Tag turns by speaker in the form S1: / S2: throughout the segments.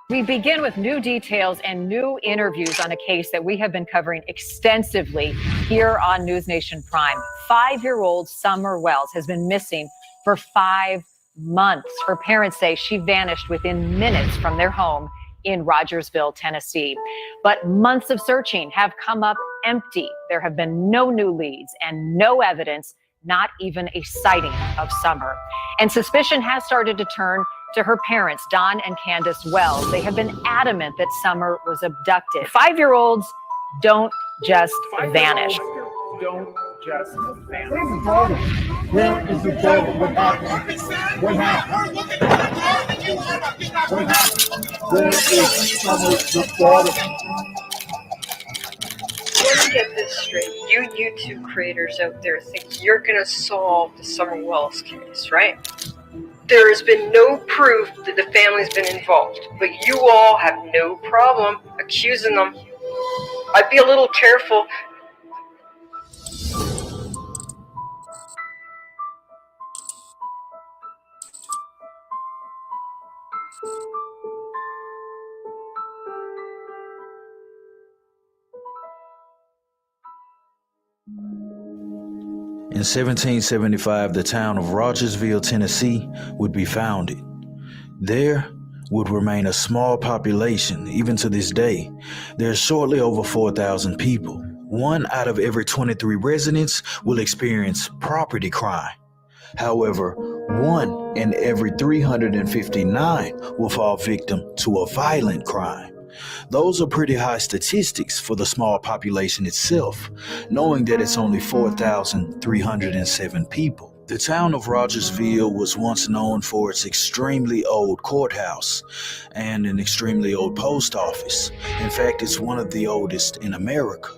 S1: We begin with new details and new interviews on a case that we have been covering extensively here on News Nation Prime. 5-year-old Summer Wells has been missing for 5 months. Her parents say she vanished within minutes from their home in Rogersville, Tennessee. But months of searching have come up empty. There have been no new leads and no evidence, not even a sighting of Summer. And suspicion has started to turn to her parents, Don and Candace Wells. They have been adamant that Summer was abducted. 5-year-olds don't just vanish.
S2: Don't just vanish. Where's the daughter? Where is the daughter? What happened? What happened? What happened? Where is Summer's daughter?
S3: Let me get this straight. You YouTube creators out there think you're going to solve the Summer Wells case, right? There has been no proof that the family's been involved, but you all have no problem accusing them. I'd be a little careful.
S4: In 1775, the town of Rogersville, Tennessee, would be founded. There would remain a small population even to this day. There's shortly over 4,000 people. 1 out of every 23 residents will experience property crime. However, 1 in every 359 will fall victim to a violent crime. Those are pretty high statistics for the small population itself, knowing that it's only 4,307 people. The town of Rogersville was once known for its extremely old courthouse and an extremely old post office. In fact, it's one of the oldest in America.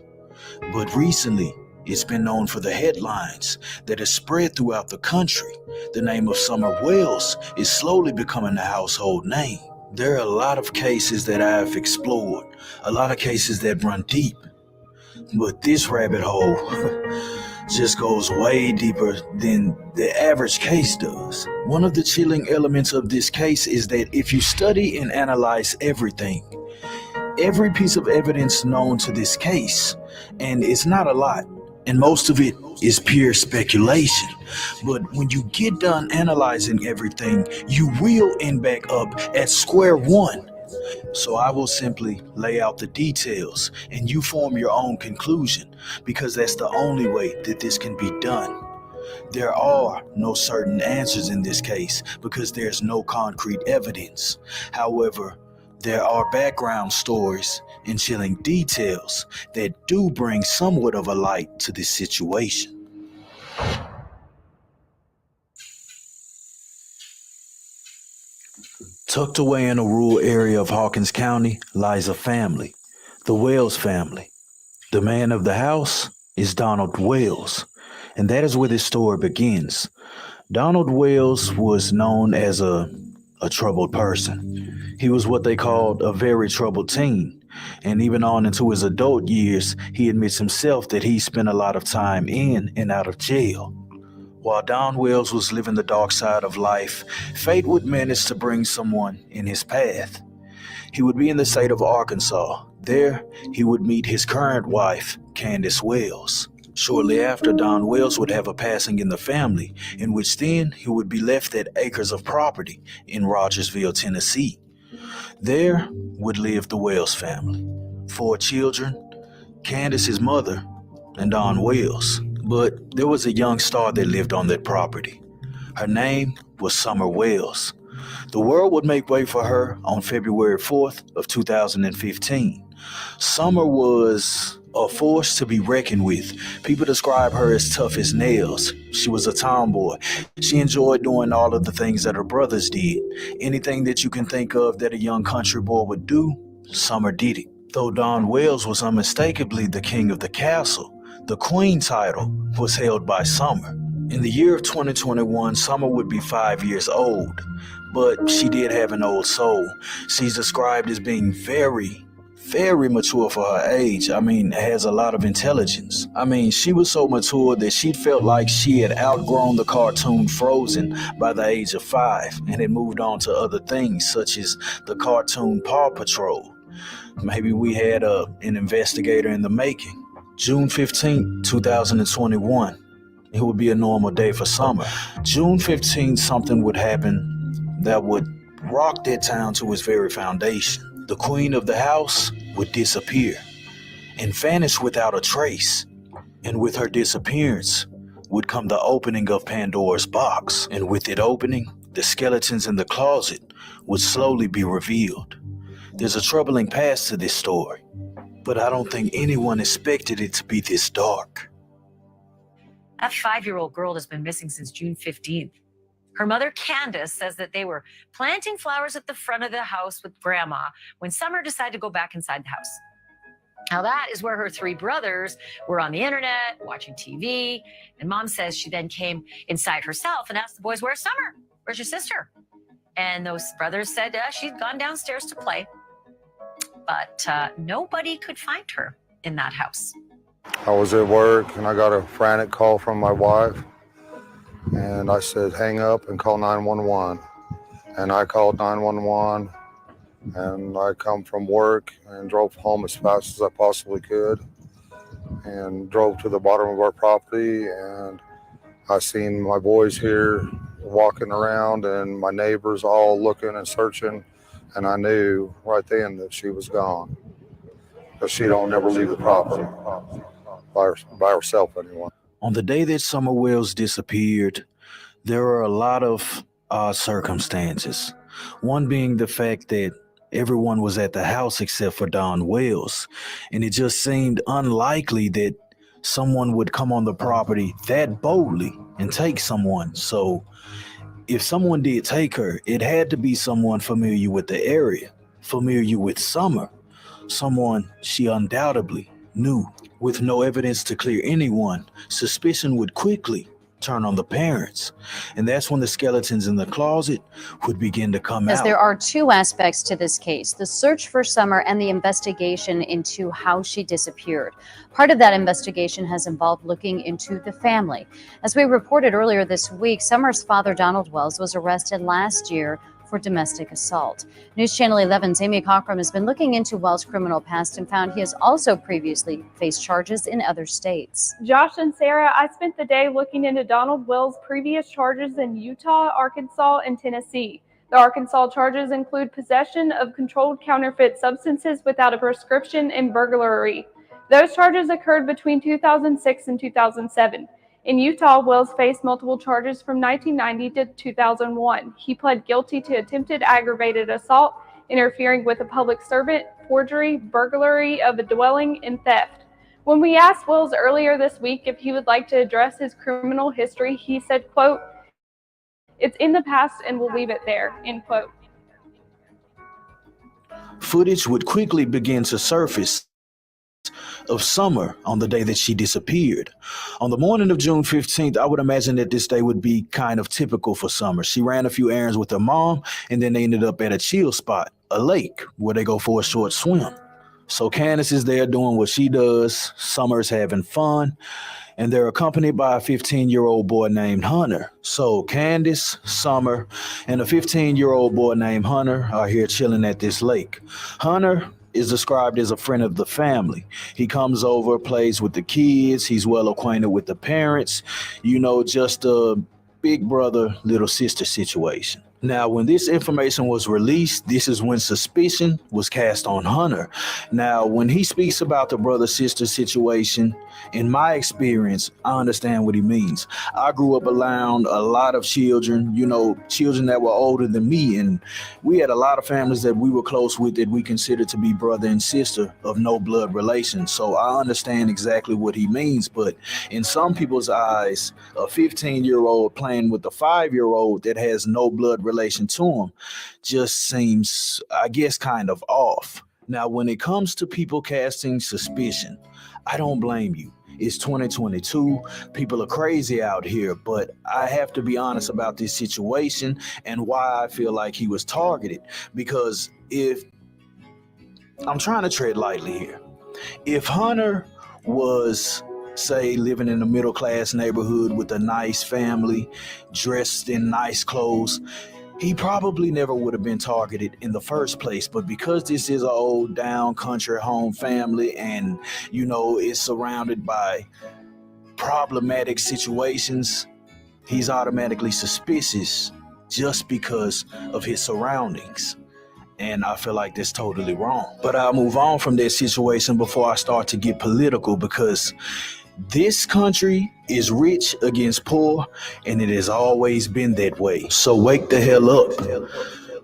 S4: But recently, it's been known for the headlines that has spread throughout the country. The name of Summer Wells is slowly becoming a household name. There are a lot of cases that I've explored, a lot of cases that run deep. But this rabbit hole just goes way deeper than the average case does. One of the chilling elements of this case is that if you study and analyze everything, every piece of evidence known to this case, and it's not a lot, and most of it is pure speculation. But when you get done analyzing everything, you will end back up at square one. So I will simply lay out the details and you form your own conclusion, because that's the only way that this can be done. There are no certain answers in this case because there's no concrete evidence. However, there are background stories and chilling details that do bring somewhat of a light to this situation. Tucked away in a rural area of Hawkins County lies a family, the Wells family. The man of the house is Donald Wells, and that is where this story begins. Donald Wells was known as a troubled person. He was what they called a very troubled teen, and even on into his adult years, he admits himself that he spent a lot of time in and out of jail. While Don Wells was living the dark side of life, fate would manage to bring someone in his path. He would be in the state of Arkansas. There, he would meet his current wife, Candace Wells. Shortly after, Don Wells would have a passing in the family, in which then he would be left at acres of property in Rogersville, Tennessee. There would live the Wells family. 4 children, Candace, his mother, and Don Wells. But there was a young star that lived on that property. Her name was Summer Wells. The world would make way for her on February 4th of 2015. Summer was a force to be reckoned with. People describe her as tough as nails. She was a tomboy. She enjoyed doing all of the things that her brothers did. Anything that you can think of that a young country boy would do, Summer did it. Though Don Wells was unmistakably the king of the castle, the queen title was held by Summer. In the year of 2021, Summer would be 5 years old, but she did have an old soul. She's described as being very, very mature for her age. I mean, has a lot of intelligence. I mean, she was so mature that she felt like she had outgrown the cartoon Frozen by the age of 5 and had moved on to other things such as the cartoon Paw Patrol. Maybe we had an investigator in the making. June 15th, 2021. It would be a normal day for Summer. June 15th, something would happen that would rock that town to its very foundation. The queen of the house would disappear and vanish without a trace. And with her disappearance would come the opening of Pandora's box. And with it opening, the skeletons in the closet would slowly be revealed. There's a troubling past to this story, but I don't think anyone expected it to be this dark.
S1: That 5-year-old girl has been missing since June 15th. Her mother, Candace, says that they were planting flowers at the front of the house with Grandma when Summer decided to go back inside the house. Now, that is where her 3 brothers were on the internet, watching TV, and Mom says she then came inside herself and asked the boys, "Where's Summer? Where's your sister?" And those brothers said she'd gone downstairs to play, but nobody could find her in that house.
S5: I was at work and I got a frantic call from my wife, and I said, hang up and call 911. And I called 911, and I come from work and drove home as fast as I possibly could and drove to the bottom of our property, and I seen my boys here walking around and my neighbors all looking and searching, and I knew right then that she was gone, because she don't never leave the property by herself anymore.
S4: On the day that Summer Wells disappeared, there were a lot of odd circumstances. One being the fact that everyone was at the house except for Don Wells, and it just seemed unlikely that someone would come on the property that boldly and take someone. So if someone did take her, it had to be someone familiar with the area, familiar with Summer, someone she undoubtedly knew. With no evidence to clear anyone, suspicion would quickly turn on the parents, and that's when the skeletons in the closet would begin to come out.
S6: There are 2 aspects to this case: the search for Summer and the investigation into how she disappeared. Part of that investigation has involved looking into the family. As we reported earlier this week, Summer's father, Donald Wells, was arrested last year for domestic assault. News Channel 11's Amy Cockrum has been looking into Wells' criminal past and found he has also previously faced charges in other states.
S7: Josh and Sarah, I spent the day looking into Donald Wells' previous charges in Utah, Arkansas, and Tennessee. The Arkansas charges include possession of controlled counterfeit substances without a prescription and burglary. Those charges occurred between 2006 and 2007. In Utah, Wells faced multiple charges from 1990 to 2001. He pled guilty to attempted aggravated assault, interfering with a public servant, forgery, burglary of a dwelling, and theft. When we asked Wells earlier this week if he would like to address his criminal history, he said, quote, "It's in the past and we'll leave it there," end quote.
S4: Footage would quickly begin to surface of Summer on the day that she disappeared. On the morning of June 15th, I would imagine that this day would be kind of typical for Summer. She ran a few errands with her mom, and then they ended up at a chill spot, a lake, where they go for a short swim. So Candace is there doing what she does. Summer's having fun, and they're accompanied by a 15-year-old boy named Hunter. So Candace, Summer, and a 15-year-old boy named Hunter are here chilling at this lake. Hunter is described as a friend of the family. He comes over, plays with the kids. He's well acquainted with the parents. You know, just a big brother, little sister situation. Now, when this information was released, this is when suspicion was cast on Hunter. Now, when he speaks about the brother-sister situation, in my experience, I understand what he means. I grew up around a lot of children, you know, children that were older than me, and we had a lot of families that we were close with that we considered to be brother and sister of no blood relation. So I understand exactly what he means, but in some people's eyes, a 15-year-old playing with a 5-year-old that has no blood relation to him just seems, I guess, kind of off. Now, when it comes to people casting suspicion, I don't blame you. It's 2022. People are crazy out here, but I have to be honest about this situation and why I feel like he was targeted. Because if I'm trying to tread lightly here. If Hunter was, say, living in a middle class neighborhood with a nice family, dressed in nice clothes, he probably never would have been targeted in the first place. But because this is an old down country home family and, it's surrounded by problematic situations, he's automatically suspicious just because of his surroundings. And I feel like that's totally wrong. But I'll move on from that situation before I start to get political, because this country is rich against poor, and it has always been that way. So wake the hell up.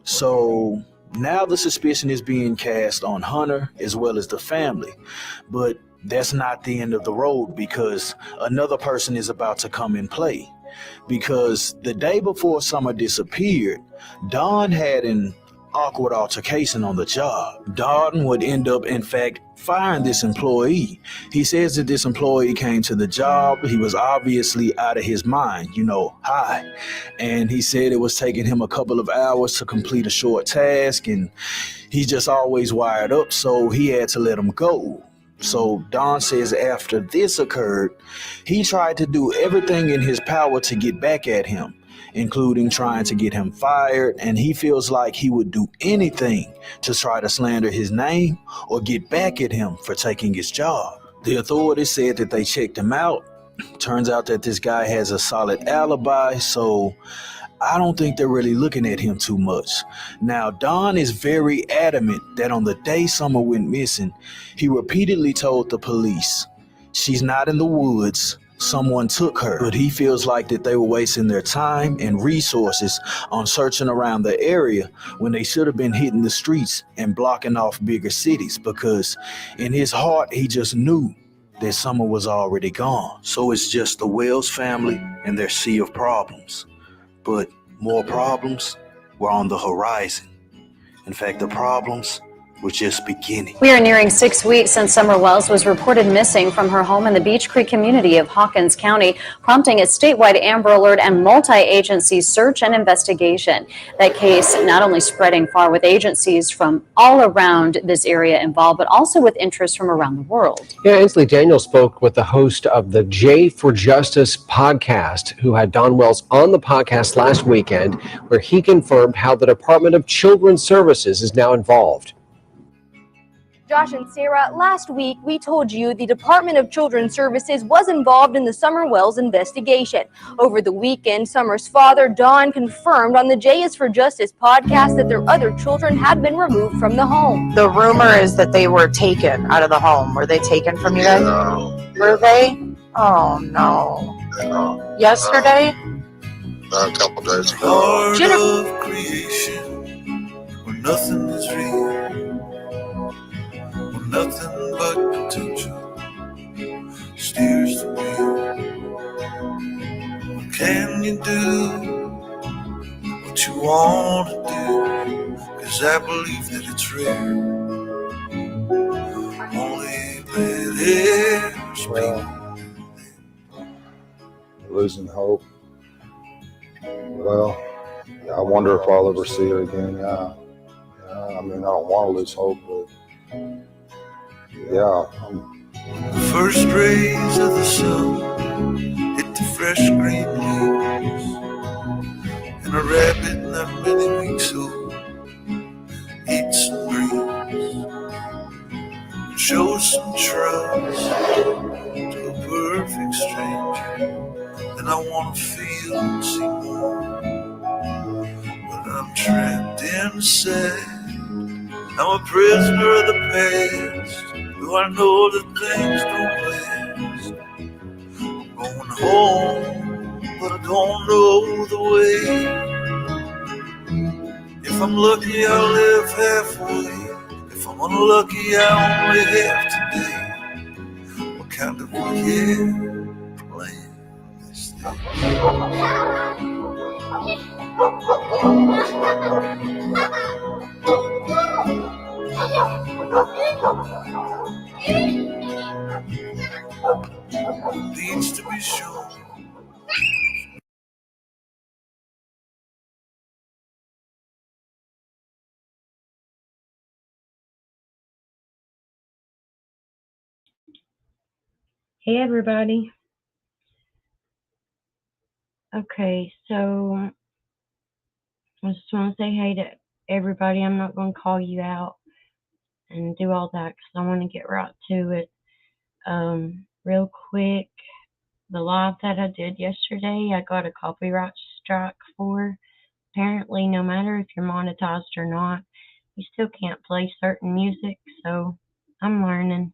S4: So now the suspicion is being cast on Hunter as well as the family. But that's not the end of the road, because another person is about to come in play. Because the day before Summer disappeared, Don had an awkward altercation on the job. Don would end up, in fact, firing this employee. He says that this employee came to the job. He was obviously out of his mind, high. And he said it was taking him a couple of hours to complete a short task, and he's just always wired up, so he had to let him go. So Don says after this occurred, he tried to do everything in his power to get back at him, including trying to get him fired, and he feels like he would do anything to try to slander his name or get back at him for taking his job. The authorities said that they checked him out. Turns out that this guy has a solid alibi, so I don't think they're really looking at him too much. Now, Don is very adamant that on the day Summer went missing, he repeatedly told the police, "She's not in the woods. Someone took her." But he feels like that they were wasting their time and resources on searching around the area when they should have been hitting the streets and blocking off bigger cities, because in his heart, he just knew that Summer was already gone. So it's just the Wells family and their sea of problems. But more problems were on the horizon. In fact, the problems were just beginning.
S6: We are nearing 6 weeks since Summer Wells was reported missing from her home in the Beech Creek community of Hawkins County, prompting a statewide Amber Alert and multi-agency search and investigation. That case not only spreading far, with agencies from all around this area involved, but also with interest from around the world.
S8: Yeah, Ainsley Daniel spoke with the host of the J for Justice podcast, who had Don Wells on the podcast last weekend, where he confirmed how the Department of Children's Services is now involved.
S9: Josh and Sarah, last week we told you the Department of Children's Services was involved in the Summer Wells investigation. Over the weekend, Summer's father, Don, confirmed on the J is for Justice podcast that their other children had been removed from the home.
S10: The rumor is that they were taken out of the home. Were they taken from you guys? Were they? Oh, no. Yesterday?
S5: A couple days ago.
S10: Jennifer.
S11: Of creation, where nothing is real, where nothing but potential steers the wheel. What can you do what you want to do? 'Cause I believe that it's rare. Only let it speak.
S5: Losing hope. Well, I wonder if I'll ever see her again. Yeah. I mean, I don't want to lose hope, but yeah.
S11: The first rays of the sun hit the fresh green leaves, and a rabbit not many weeks old eats some greens and shows some trust to a perfect stranger. And I want to feel and see more, but I'm trapped inside. I'm a prisoner of the past. Do I know that things don't last? I'm going home, but I don't know the way. If I'm lucky, I'll live halfway. If I'm unlucky, I only have today. What kind of weird plan is this? Needs to be shown.
S12: Hey everybody. Okay, so I just want to say hey to everybody. I'm not going to call you out and do all that because I want to get right to it. Real quick, the live that I did yesterday, I got a copyright strike for. Apparently, no matter if you're monetized or not, you still can't play certain music, so I'm learning.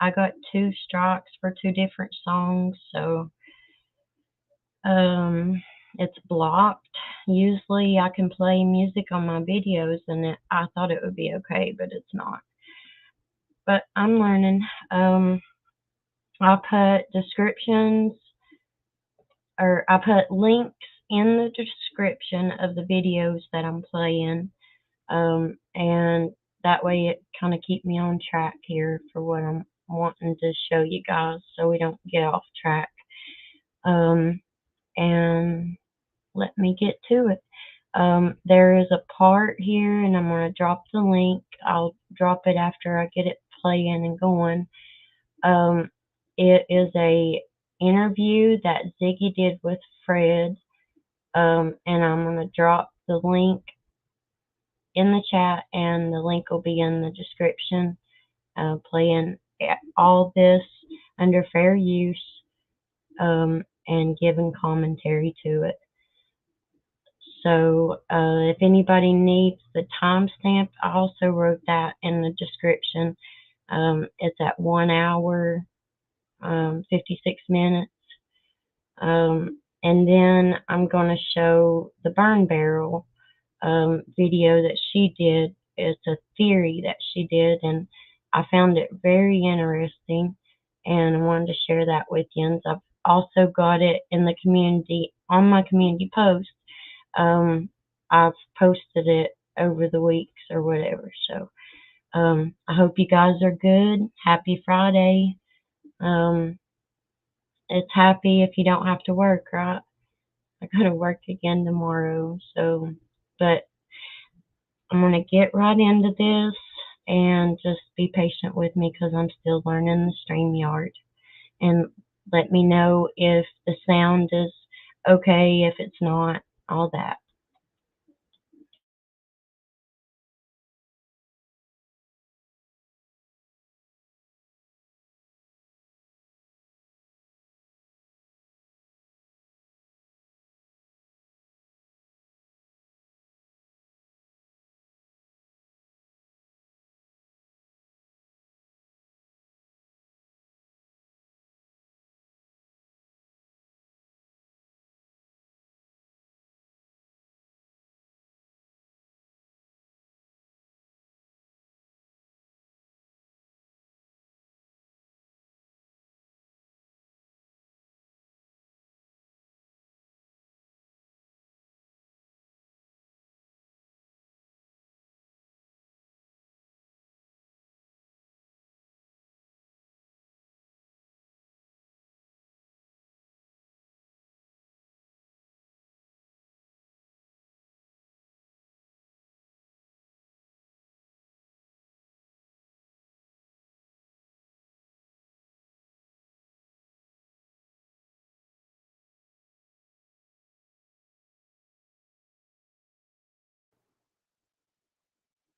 S12: I got 2 strikes for 2 different songs, so it's blocked. Usually I can play music on my videos and I thought it would be okay, but it's not. But I'm learning. I put descriptions or I put links in the description of the videos that I'm playing. And that way it kind of keep me on track here for what I'm wanting to show you guys so we don't get off track. And let me get to it. There is a part here, and I'm going to drop the link. I'll drop it after I get it playing and going. It is a interview that Ziggy did with Fred, and I'm going to drop the link in the chat, and the link will be in the description. Playing all this under fair use, and giving commentary to it. So if anybody needs the timestamp, I also wrote that in the description. It's at 1 hour, 56 minutes. And then I'm going to show the burn barrel video that she did. It's a theory that she did, and I found it very interesting, and I wanted to share that with you. And I've also got it in the community, on my community post. I've posted it over the weeks or whatever. So I hope you guys are good. Happy Friday. It's happy if you don't have to work, right? I gotta work again tomorrow. So, but I'm gonna get right into this and just be patient with me because I'm still learning the StreamYard. And let me know if the sound is okay, if it's not, all that.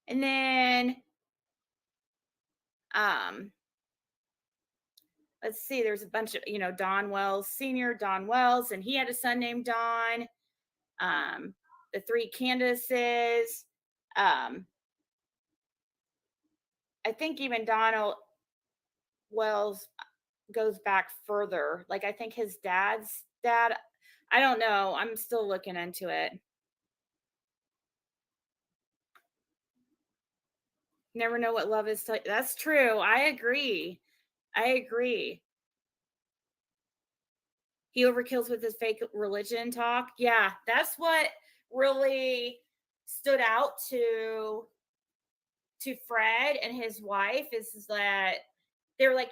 S13: And then, let's see, there's a bunch of, Don Wells, Senior Don Wells, and he had a son named Don. The 3 Candaces. I think even Donald Wells goes back further. Like, I think his dad's dad. I don't know. I'm still looking into it. Never know what love is. That's true. I agree. He overkills with his fake religion talk. Yeah, that's what really stood out to Fred and his wife is that they're like,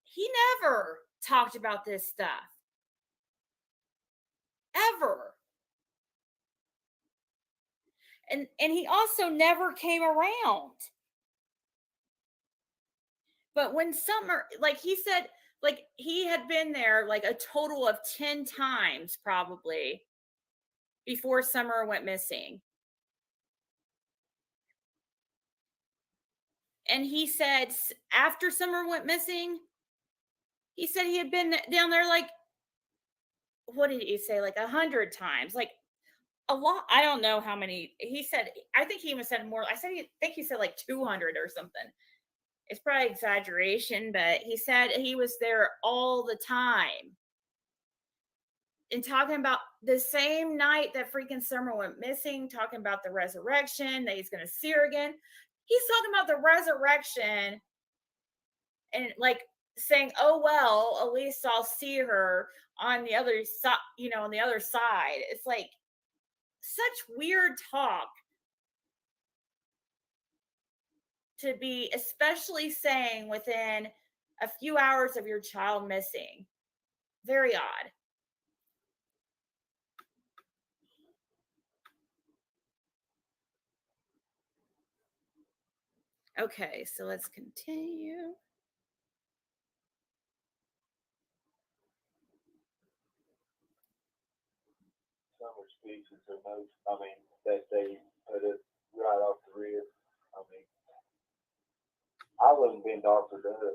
S13: he never talked about this stuff. Ever. And he also never came around. But when Summer, like he said, like he had been there like a total of 10 times probably before Summer went missing. And he said after Summer went missing, he said he had been down there like, what did he say? Like 100 times, like a lot. I don't know how many he said. I think he even said more. I think he said like 200 or something. It's probably exaggeration, but he said he was there all the time. And talking about the same night that freaking Summer went missing, talking about the resurrection, that he's going to see her again. He's talking about the resurrection and like saying, oh, well, at least I'll see her on the other side, on the other side. It's like such weird talk to be, especially saying within a few hours of your child missing. Very odd. Okay, so let's continue.
S14: Summer speaks is the most, that they put it right off the rib. I wasn't being doctored up.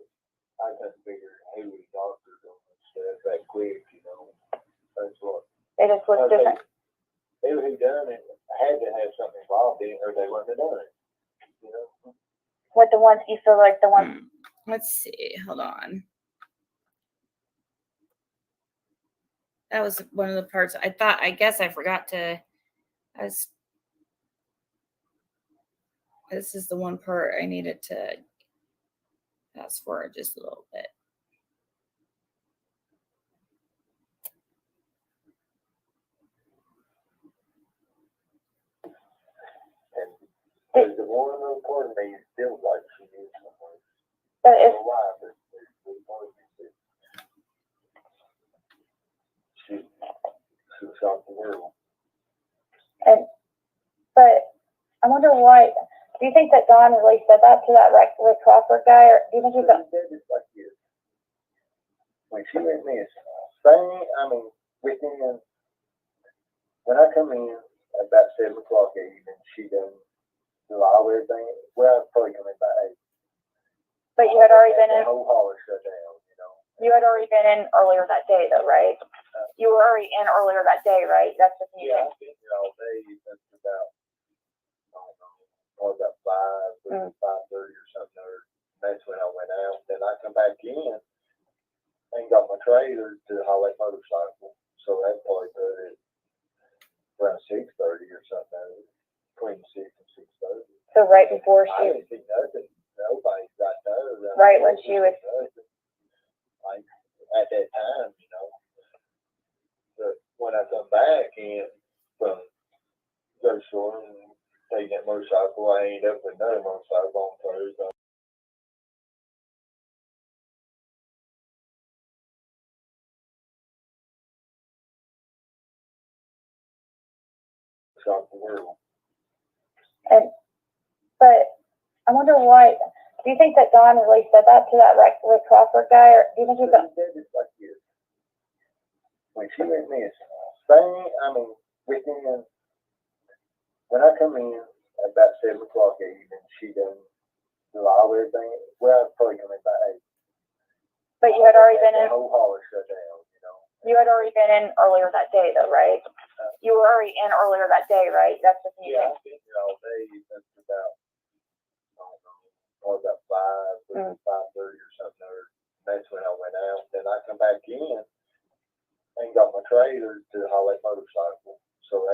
S14: I couldn't figure who was doctored on this stuff that quick, That's what.
S15: They just look different.
S14: Who done it had to have something involved in it, or they wouldn't have done it.
S15: What the ones you feel like the ones?
S13: Let's see. Hold on. That was one of the parts I guess I forgot to. This is the one part I needed to fast forward just a little bit.
S14: There's the one little part of me feels like she is somewhere.
S15: But if
S14: she shocked the world.
S15: But I wonder why. Do you think that Don really said that to that Rick Crawford guy, or do you think he said
S14: it's like this? When she went missing, within when I come in about 7 o'clock evening, she done do all everything. Well, I'd probably come in by 8.
S15: But you had already been in.
S14: The whole hall shut down,
S15: You had already been in earlier that day, though, right? You were already in earlier that day, right? That's the thing.
S14: Yeah, I've been here all day. That's about, probably about 5:30 or something. That's when I went out. Then I come back in and got my trailer to haul that motorcycle. So that probably put it around 6:30 or something. Between 6 and 6:30.
S15: So right before she.
S14: I didn't see nothing. Nobody got there.
S15: Right when she was.
S14: Like at that time, But when I come back in from go shore and taking that motorcycle, I ended up with another motorcycle on Thursday. Shocked the world.
S15: But I wonder why. Do you think that Don really said that to that Rick Crawford guy, or do you think he said
S14: it's like this? When she went missing, within when I come in about 7 o'clock evening, she done do all everything. Well, I'd probably come in by 8.
S15: But you had already been in.
S14: The whole hall shut down,
S15: You had already been in earlier that day, though, right? You were already in earlier that day, right? That's the thing.
S14: Yeah, I've been here all day. That's about, probably about 5:30 or something. That's when I went out. Then I come back in and got my trailer to haul that motorcycle. So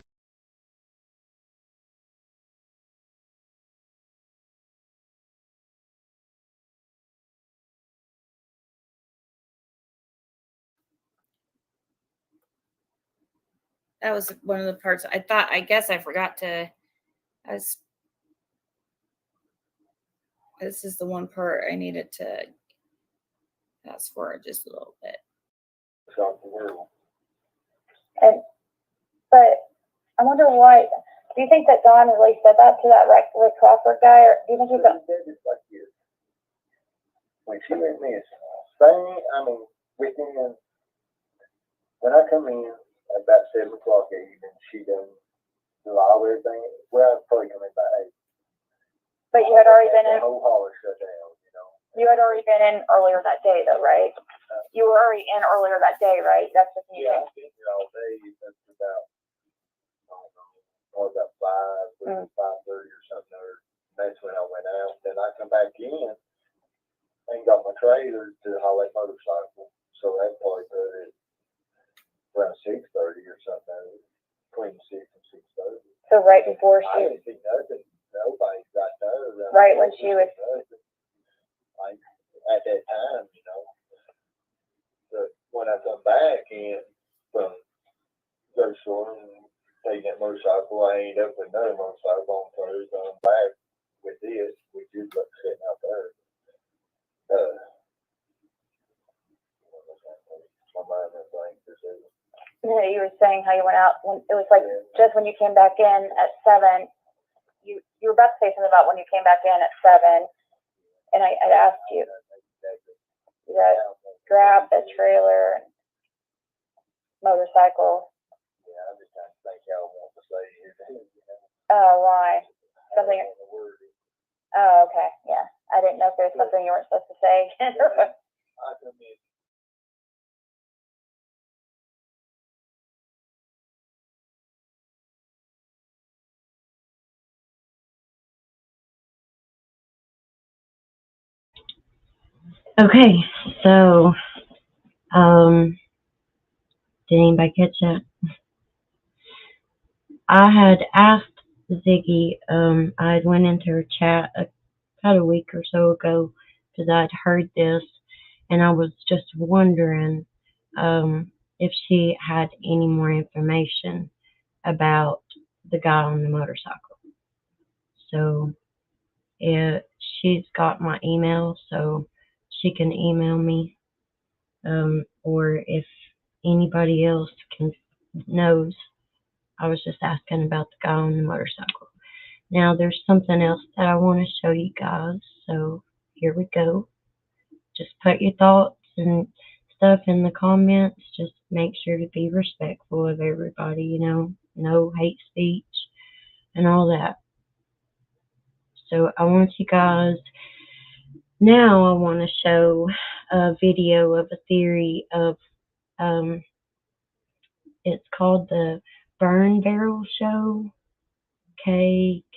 S14: that
S13: was one of the parts I guess I forgot to. This is the one part I needed to fast forward just a little bit.
S14: shocked the world.
S15: But I wonder why. Do you think that Don really said that to that Rick Crawford guy, or do you think he said
S14: it's like this? when she went missing, within, when I come in at about 7 o'clock that evening, she done do all everything. Well, I'd probably come in by 8.
S15: But you had already been
S14: The
S15: in.
S14: whole holler shut down, you know.
S15: You had already been in earlier that day, though, right? You were already in earlier that day, right? That's the thing.
S14: Yeah, I've been here all day. That's about, I don't know, probably about 5, 5:30 or something. Or that's when I went out. Then I come back in and got my trailer to haul that motorcycle. So that probably put it around 6:30 or something, between 6 and 6:30.
S15: So right before
S14: I didn't see nothing. Nobody got there.
S15: Right when she was.
S14: Like at that time, you know. But when I come back in from grocery store and taking that motorcycle, I ended up with another motorcycle on Thursday. I'm back with this, which is like sitting out there. My mind is blank.
S15: Yeah, you were saying how you went out when it was like just when you came back in at 7. You were about to say something about when you came back in at 7, and I asked you. You guys grabbed the trailer and motorcycle.
S14: Yeah, I'm just trying to think how I want to say it.
S15: Oh, why? Something. Oh, okay. Yeah. I didn't know if there was something you weren't supposed to say.
S12: Okay, so did anybody catch that? I had asked Ziggy, I had went into her chat about a week or so ago because I'd heard this, and I was just wondering if she had any more information about the guy on the motorcycle. So she's got my email, so she can email me, or if anybody else knows. I was just asking about the guy on the motorcycle. Now there's something else that I want to show you guys, so here we go. Just put your thoughts and stuff in the comments. Just make sure to be respectful of everybody, you know, no hate speech and all that. So I want you guys, now I want to show a video of a theory of, it's called the Burn Barrel Show, Crime.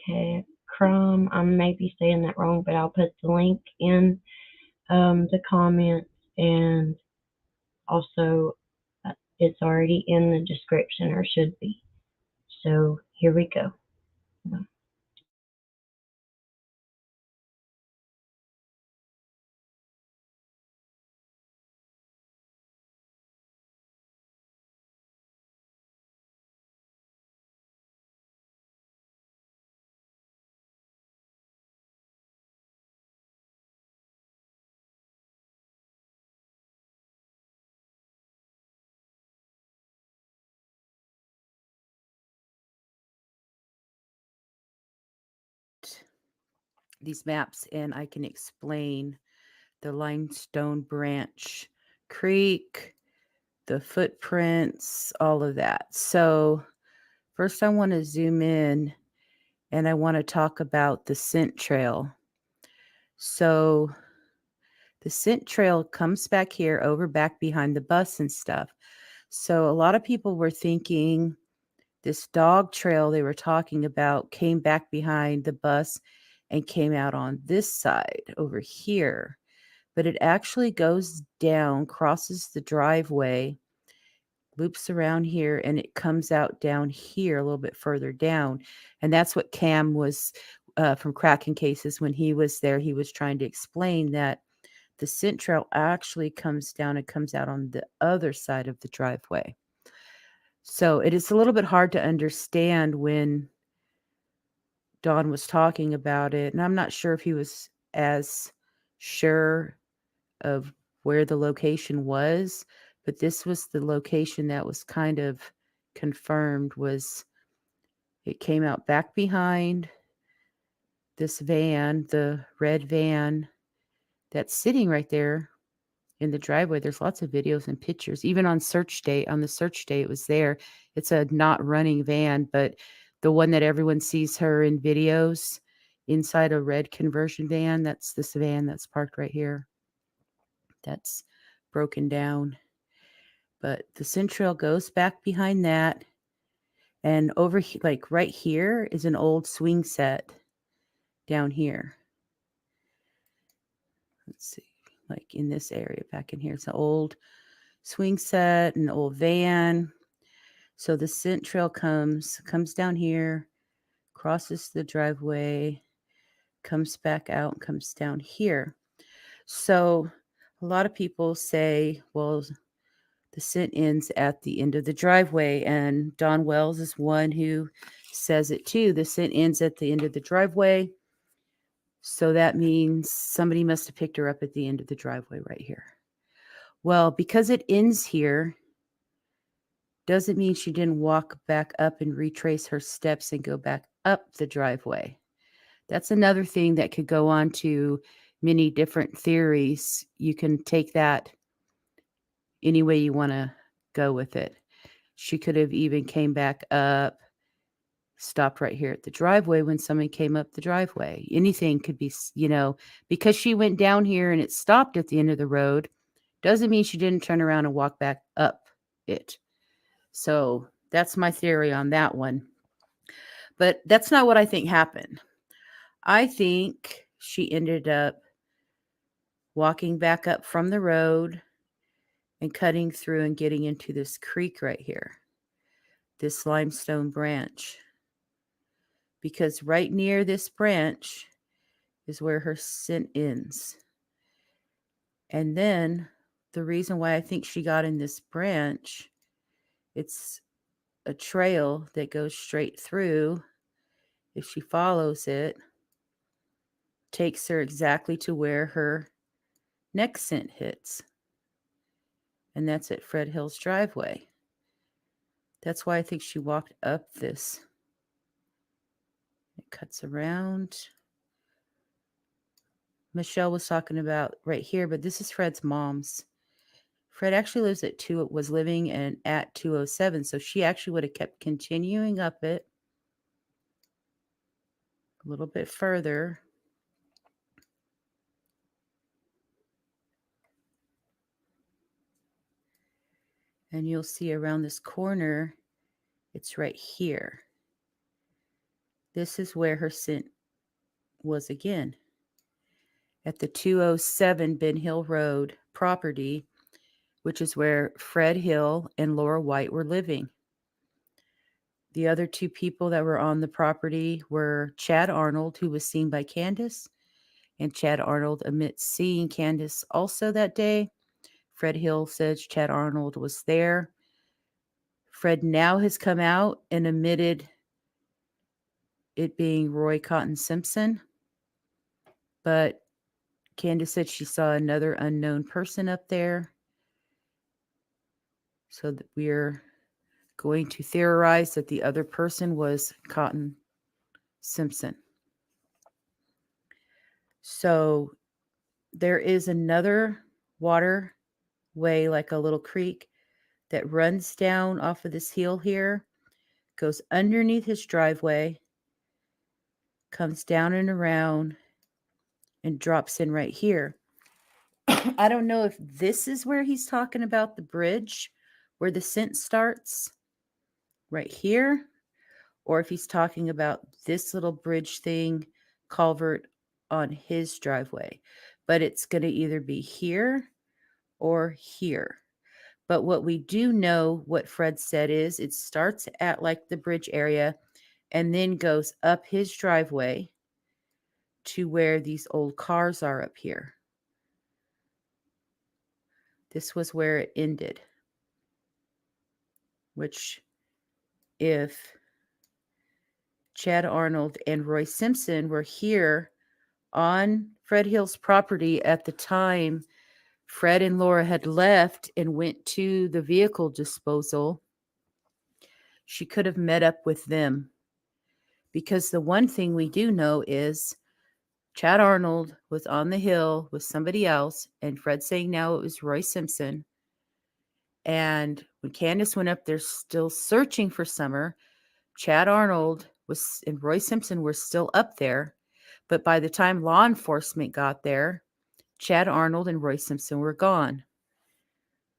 S12: I may be saying that wrong, but I'll put the link in the comments, and also it's already in the description, or should be. So here we go.
S16: These maps, and I can explain the limestone branch creek, the footprints, all of that. So first I want to zoom in and I want to talk about the scent trail. So the scent trail comes back here over back behind the bus and stuff. So a lot of people were thinking this dog trail they were talking about came back behind the bus and came out on this side over here. But it actually goes down, crosses the driveway, loops around here, and it comes out down here a little bit further down. And that's what Cam was from Cracking Cases, when he was there, he was trying to explain that the scent trail actually comes down and comes out on the other side of the driveway. So it is a little bit hard to understand when Don was talking about it, and I'm not sure if he was as sure of where the location was, but this was the location that was kind of confirmed. Was it came out back behind this van, the red van, that's sitting right there in the driveway. There's lots of videos and pictures. Even on search date, on the search date, it was there. It's a not running van, but the one that everyone sees her in videos inside a red conversion van, that's this van that's parked right here. That's broken down. But the scent trail goes back behind that. And over like right here is an old swing set down here. Let's see, like in this area back in here. It's an old swing set, an old van. So the scent trail comes down here, crosses the driveway, comes back out, and comes down here. So a lot of people say, well, the scent ends at the end of the driveway. And Don Wells is one who says it too. The scent ends at the end of the driveway. So that means somebody must have picked her up at the end of the driveway right here. Well, because it ends here, doesn't mean she didn't walk back up and retrace her steps and go back up the driveway. That's another thing that could go on to many different theories. You can take that any way you want to go with it. She could have even came back up, stopped right here at the driveway when somebody came up the driveway. Anything could be, because she went down here and it stopped at the end of the road, doesn't mean she didn't turn around and walk back up it. So that's my theory on that one. But that's not what I think happened. I think she ended up walking back up from the road and cutting through and getting into this creek right here, this limestone branch. Because right near this branch is where her scent ends. And then the reason why I think she got in this branch, it's a trail that goes straight through. If she follows it, takes her exactly to where her next scent hits. And that's at Fred Hill's driveway. That's why I think she walked up this. It cuts around. Michelle was talking about right here, but this is Fred's mom's. Fred actually was living at 207, so she actually would have kept continuing up it a little bit further. And you'll see around this corner, it's right here. This is where her scent was again. At the 207 Ben Hill Road property, which is where Fred Hill and Laura White were living. The other two people that were on the property were Chad Arnold, who was seen by Candace, and Chad Arnold admits seeing Candace also that day. Fred Hill says Chad Arnold was there. Fred now has come out and admitted it being Roy Cotton Simpson, but Candace said she saw another unknown person up there. So that we're going to theorize that the other person was Cotton Simpson. So there is another waterway, like a little creek, that runs down off of this hill here, goes underneath his driveway, comes down and around, and drops in right here. I don't know if this is where he's talking about the bridge where the scent starts right here, or if he's talking about this little bridge thing, culvert on his driveway. But it's going to either be here or here. But what we do know, what Fred said is it starts at like the bridge area and then goes up his driveway to where these old cars are up here. This was where it ended. Which, if Chad Arnold and Roy Simpson were here on Fred Hill's property at the time Fred and Laura had left and went to the vehicle disposal, she could have met up with them. Because the one thing we do know is Chad Arnold was on the hill with somebody else, and Fred's saying now it was Roy Simpson. And when Candace went up there still searching for Summer, Chad Arnold was and Roy Simpson were still up there. But by the time law enforcement got there, Chad Arnold and Roy Simpson were gone.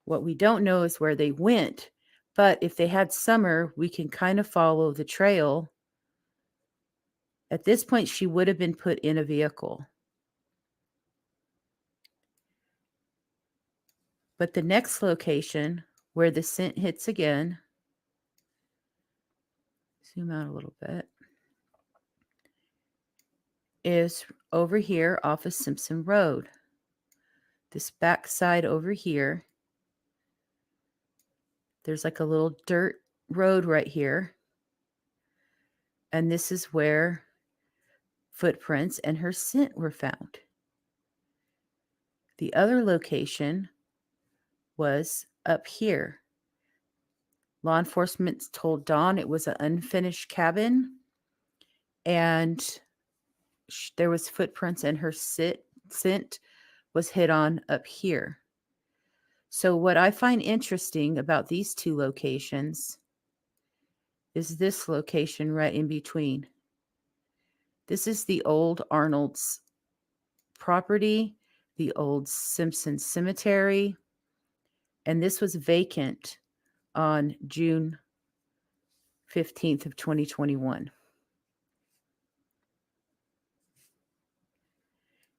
S16: What we don't know is where they went. But if they had Summer, we can kind of follow the trail. At this point, she would have been put in a vehicle. But the next location where the scent hits again, zoom out a little bit, is over here off of Simpson Road. This backside over here, there's like a little dirt road right here. And this is where footprints and her scent were found. The other location was up here. Law enforcement told Dawn it was an unfinished cabin, and there was footprints, and her scent was hit on up here. So what I find interesting about these two locations is this location right in between. This is the old Arnold's property, the old Simpson Cemetery, and this was vacant on June 15th of 2021.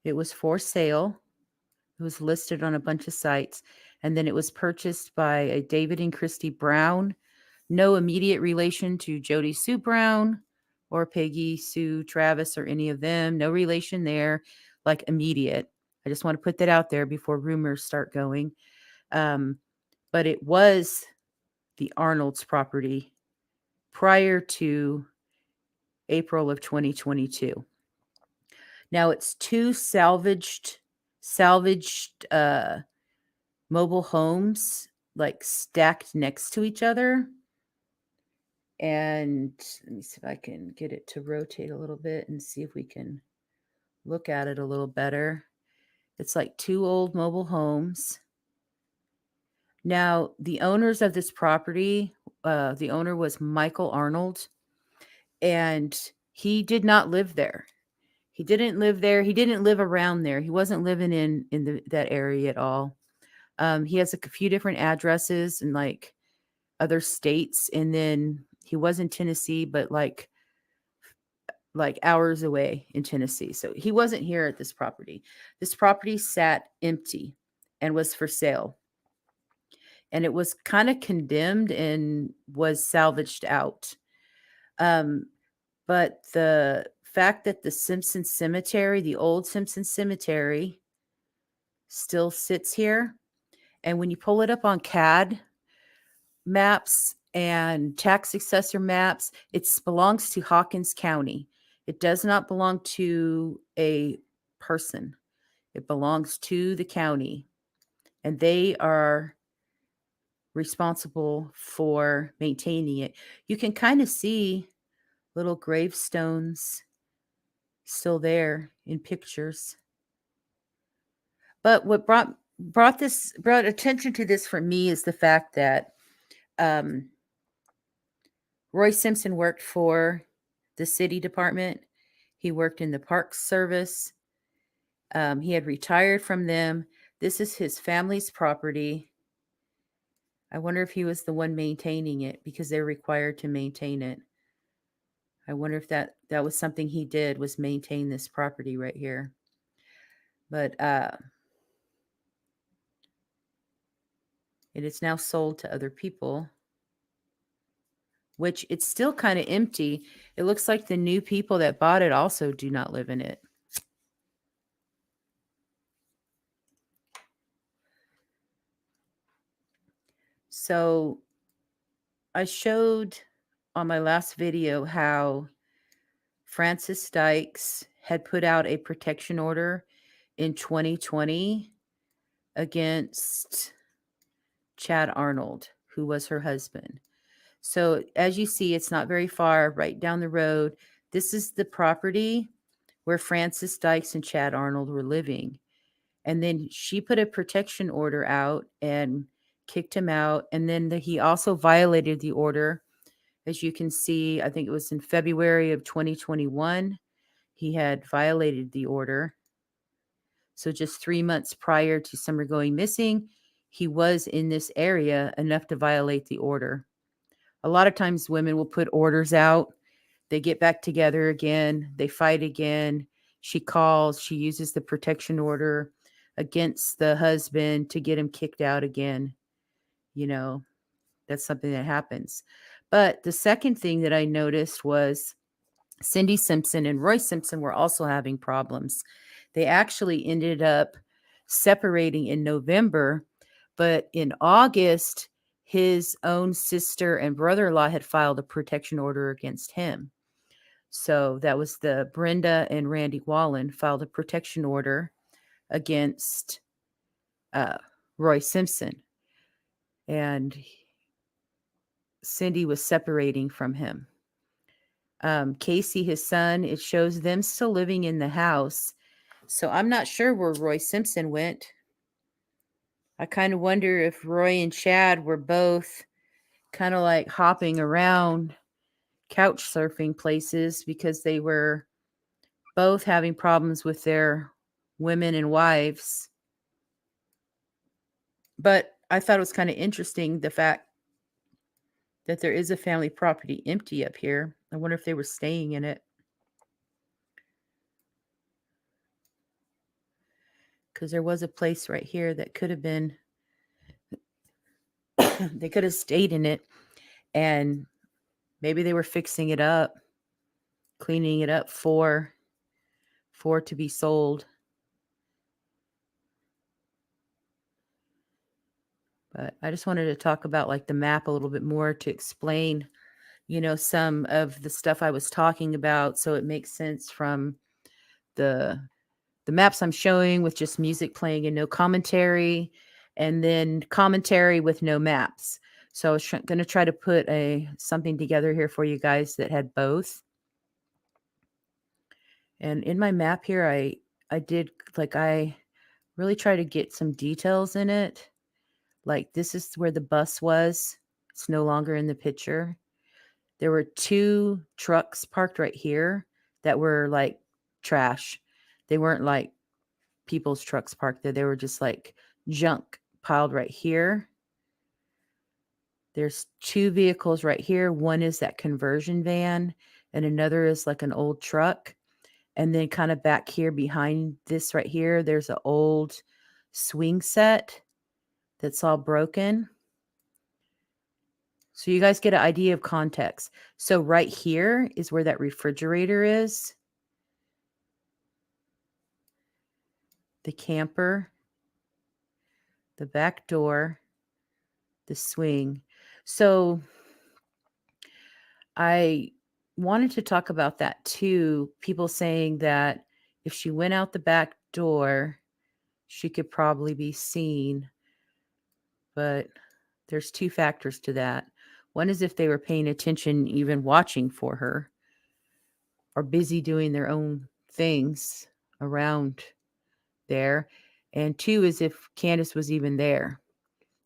S16: It was for sale. It was listed on a bunch of sites, and then it was purchased by a David and Christy Brown. No immediate relation to Jody Sue Brown or Peggy Sue Travis or any of them. No relation there, like immediate. I just want to put that out there before rumors start going. But it was the Arnold's property prior to April of 2022. Now it's two salvaged mobile homes, like stacked next to each other. And let me see if I can get it to rotate a little bit and see if we can look at it a little better. It's like two old mobile homes. Now, the owners of this property, the owner was Michael Arnold, and he did not live there. He didn't live there. He didn't live around there. He wasn't living in that area at all. He has a few different addresses in like other states, and then he was in Tennessee, but like hours away in Tennessee. So he wasn't here at this property. This property sat empty and was for sale. And it was kind of condemned and was salvaged out. But the fact that the Simpson Cemetery, the old Simpson Cemetery, still sits here. And when you pull it up on CAD maps and tax assessor maps, it belongs to Hawkins County. It does not belong to a person. It belongs to the county. And they are responsible for maintaining it. You can kind of see little gravestones still there in pictures. But what brought attention to this for me is the fact that Roy Simpson worked for the city department. He worked in the Parks Service. He had retired from them. This is his family's property. I wonder if he was the one maintaining it, because they're required to maintain it. I wonder if that was something he did, was maintain this property right here. But it is now sold to other people, which it's still kind of empty. It looks like the new people that bought it also do not live in it. So I showed on my last video how Francis Dykes had put out a protection order in 2020 against Chad Arnold, who was her husband. So as you see, it's not very far, right down the road. This is the property where Francis Dykes and Chad Arnold were living. And then she put a protection order out and kicked him out. And then he also violated the order. As you can see, I think it was in February of 2021, he had violated the order. So just 3 months prior to Summer going missing, he was in this area enough to violate the order. A lot of times women will put orders out. They get back together again. They fight again. She calls. She uses the protection order against the husband to get him kicked out again. You know, that's something that happens. But the second thing that I noticed was Cindy Simpson and Roy Simpson were also having problems. They actually ended up separating in November, but in August, his own sister and brother-in-law had filed a protection order against him. So that was the Brenda and Randy Wallen filed a protection order against Roy Simpson. And Cindy was separating from him. Casey, his son, it shows them still living in the house. So I'm not sure where Roy Simpson went. I kind of wonder if Roy and Chad were both kind of like hopping around couch surfing places because they were both having problems with their women and wives. But I thought it was kind of interesting, the fact that there is a family property empty up here. I wonder if they were staying in it. Because there was a place right here that could have been, they could have stayed in it, and maybe they were fixing it up, cleaning it up for to be sold. But I just wanted to talk about like the map a little bit more to explain, you know, some of the stuff I was talking about, so it makes sense from the maps I'm showing with just music playing and no commentary, and then commentary with no maps. So I was going to try to put something together here for you guys that had both. And in my map here, I did, like, I really try to get some details in it. Like, this is where the bus was. It's no longer in the picture. There were 2 trucks parked right here that were like trash. They weren't like people's trucks parked there. They were just like junk piled right here. There's 2 vehicles right here. One is that conversion van, and another is like an old truck. And then kind of back here behind this right here, there's an old swing set that's all broken. So you guys get an idea of context. So right here is where that refrigerator is. The camper, the back door, the swing. So I wanted to talk about that too. People saying that if she went out the back door, she could probably be seen. But there's 2 factors to that. One is if they were paying attention, even watching for her, or busy doing their own things around there. And 2 is if Candace was even there.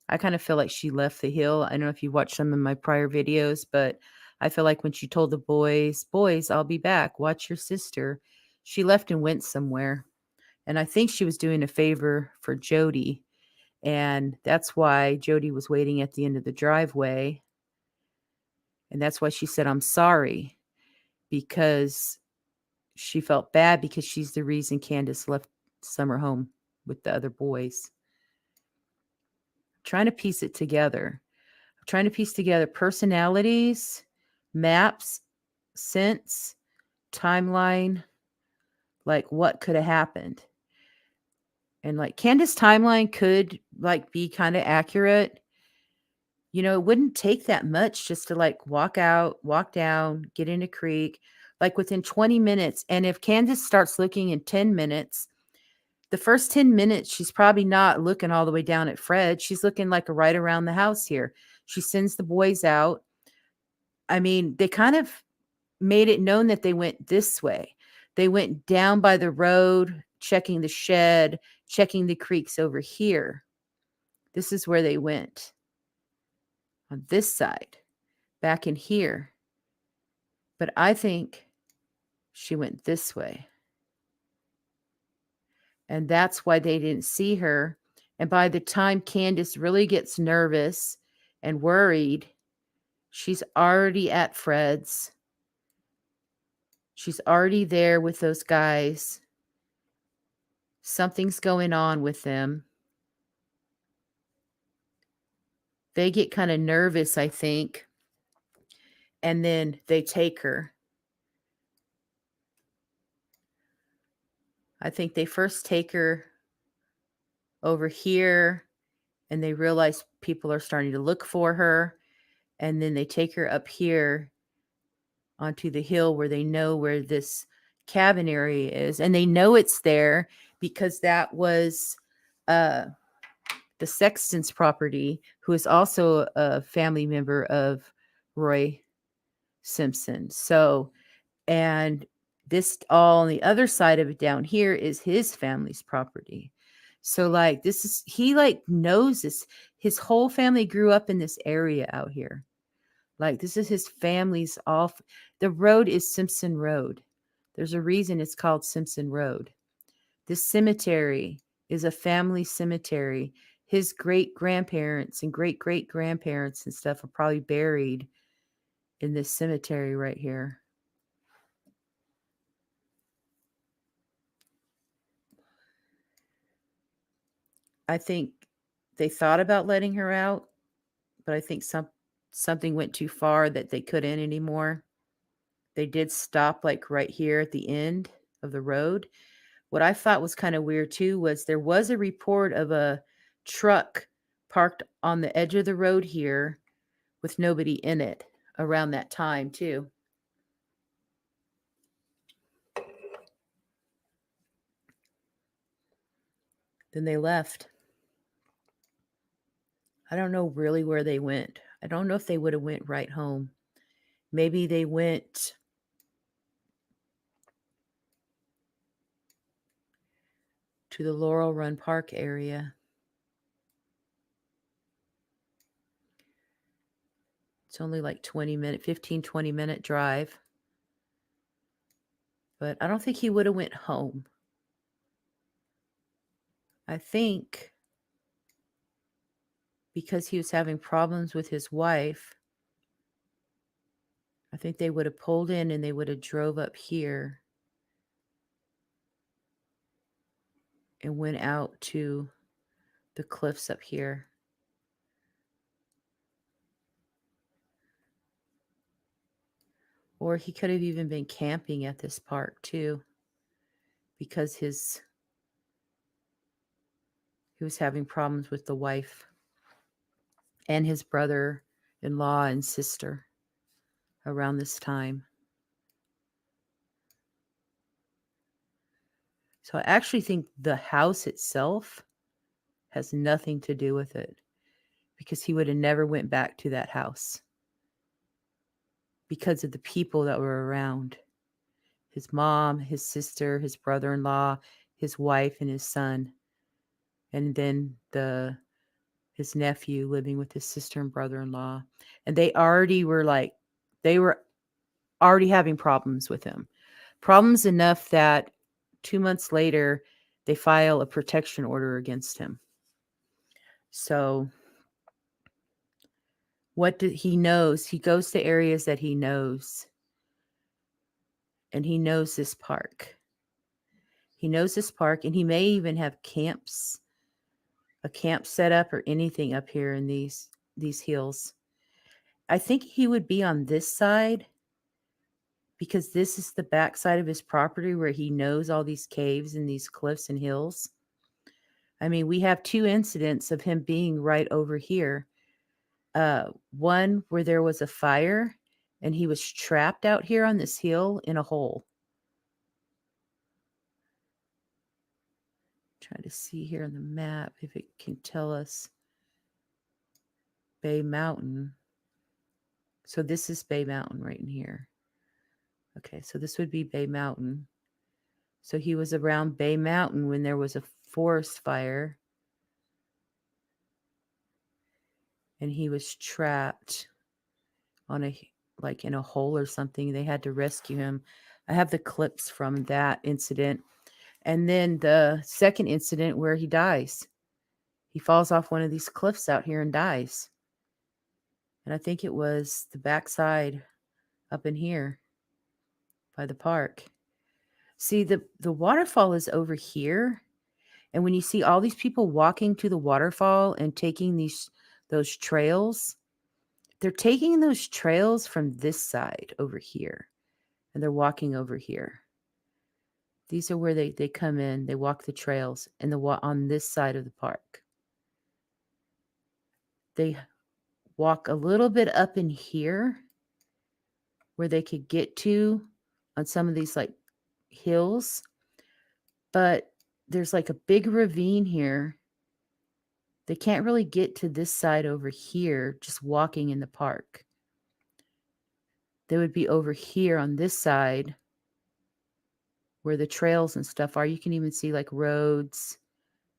S16: I kind of feel like she left the hill. I don't know if you watched some of my prior videos, but I feel like when she told the boys, I'll be back, watch your sister, she left and went somewhere. And I think she was doing a favor for Jody. And that's why Jody was waiting at the end of the driveway. And that's why she said, I'm sorry, because she felt bad because she's the reason Candace left Summer home with the other boys. Trying to piece it together. I'm trying to piece together personalities, maps, sense, timeline, like what could have happened. And like Candace's timeline could like be kind of accurate. You know, it wouldn't take that much just to like walk out, walk down, get in a creek, like within 20 minutes. And if Candace starts looking in 10 minutes, the first 10 minutes, she's probably not looking all the way down at Fred. She's looking like right around the house here. She sends the boys out. I mean, they kind of made it known that they went this way. They went down by the road, checking the shed, checking the creeks over here. This is where they went. On this side, back in here. But I think she went this way. And that's why they didn't see her. And by the time Candace really gets nervous and worried, she's already at Fred's. She's already there with those guys. Something's going on with them. They get kind of nervous, I think. And then they take her. I think they first take her over here and they realize people are starting to look for her. And then they take her up here onto the hill where they know where this cabin area is. And they know it's there because that was the Sexton's property, who is also a family member of Roy Simpson. So, and this all on the other side of it down here is his family's property. So like this is, he like knows this. His whole family grew up in this area out here. Like this is his family's off. The road is Simpson Road. There's a reason it's called Simpson Road. This cemetery is a family cemetery. His great grandparents and great great grandparents and stuff are probably buried in this cemetery right here. I think they thought about letting her out, but I think something went too far that they couldn't anymore. They did stop like right here at the end of the road. What I thought was kind of weird too was there was a report of a truck parked on the edge of the road here with nobody in it around that time too. Then they left. I don't know really where they went. I don't know if they would have went right home. Maybe they went to the Laurel Run Park area. It's only like 15, 20 minute drive. But I don't think he would have went home. I think because he was having problems with his wife, I think they would have pulled in and they would have drove up here and went out to the cliffs up here. Or he could have even been camping at this park too, because he was having problems with the wife and his brother-in-law and sister around this time. So I actually think the house itself has nothing to do with it, because he would have never went back to that house because of the people that were around. His mom, his sister, his brother-in-law, his wife, and his son. And then his nephew living with his sister and brother-in-law. And they were already having problems with him. Problems enough that 2 months later, they file a protection order against him. So he knows, he goes to areas that he knows. And he knows this park. He knows this park, and he may even have a camp set up or anything up here in these hills. I think he would be on this side because this is the back side of his property where he knows all these caves and these cliffs and hills. I mean, we have 2 incidents of him being right over here. One where there was a fire and he was trapped out here on this hill in a hole. Trying to see here on the map if it can tell us Bay Mountain. So this is Bay Mountain right in here. Okay, so this would be Bay Mountain. So he was around Bay Mountain when there was a forest fire. And he was trapped on in a hole or something. They had to rescue him. I have the clips from that incident. And then the second incident where he dies. He falls off one of these cliffs out here and dies. And I think it was the backside up in here by the park. See, the waterfall is over here. And when you see all these people walking to the waterfall and taking those trails, they're taking those trails from this side over here. And they're walking over here. These are where they come in. They walk the trails and on this side of the park. They walk a little bit up in here where they could get to on some of these like hills. But there's like a big ravine here. They can't really get to this side over here just walking in the park. They would be over here on this side where the trails and stuff are. You can even see like roads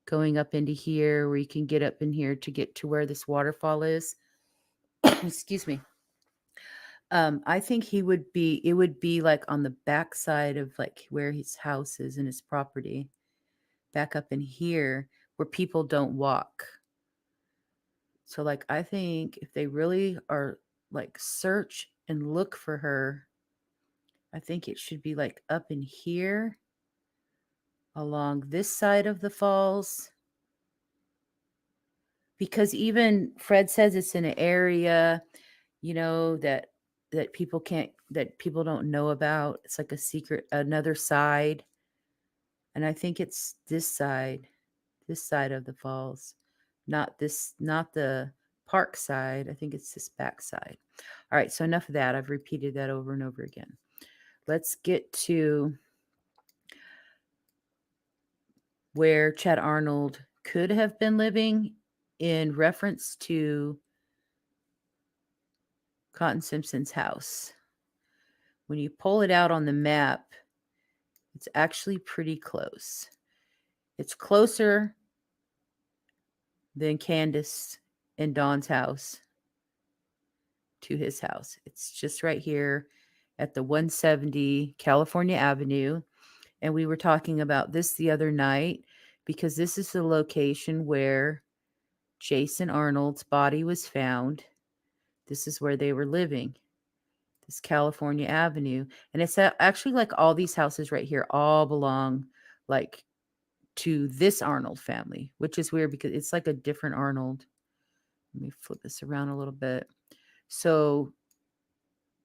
S16: going up into here where you can get up in here to get to where this waterfall is. Excuse me. I think it would be like on the back side of like where his house is and his property, back up in here where people don't walk. So like, I think if they really are like search and look for her, I think it should be like up in here along this side of the falls. Because even Fred says it's in an area, that people don't know about. It's like a secret, another side. And I think it's this side of the falls, not the park side. I think it's this back side. All right. So enough of that. I've repeated that over and over again. Let's get to where Chad Arnold could have been living in reference to Cotton Simpson's house. When you pull it out on the map, it's actually pretty close. It's closer than Candace and Dawn's house to his house. It's just right here at the 170 California Avenue. And we were talking about this the other night because this is the location where Jason Arnold's body was found. This is where they were living. This California Avenue. And it's actually like all these houses right here all belong like to this Arnold family, which is weird because it's like a different Arnold. Let me flip this around a little bit. So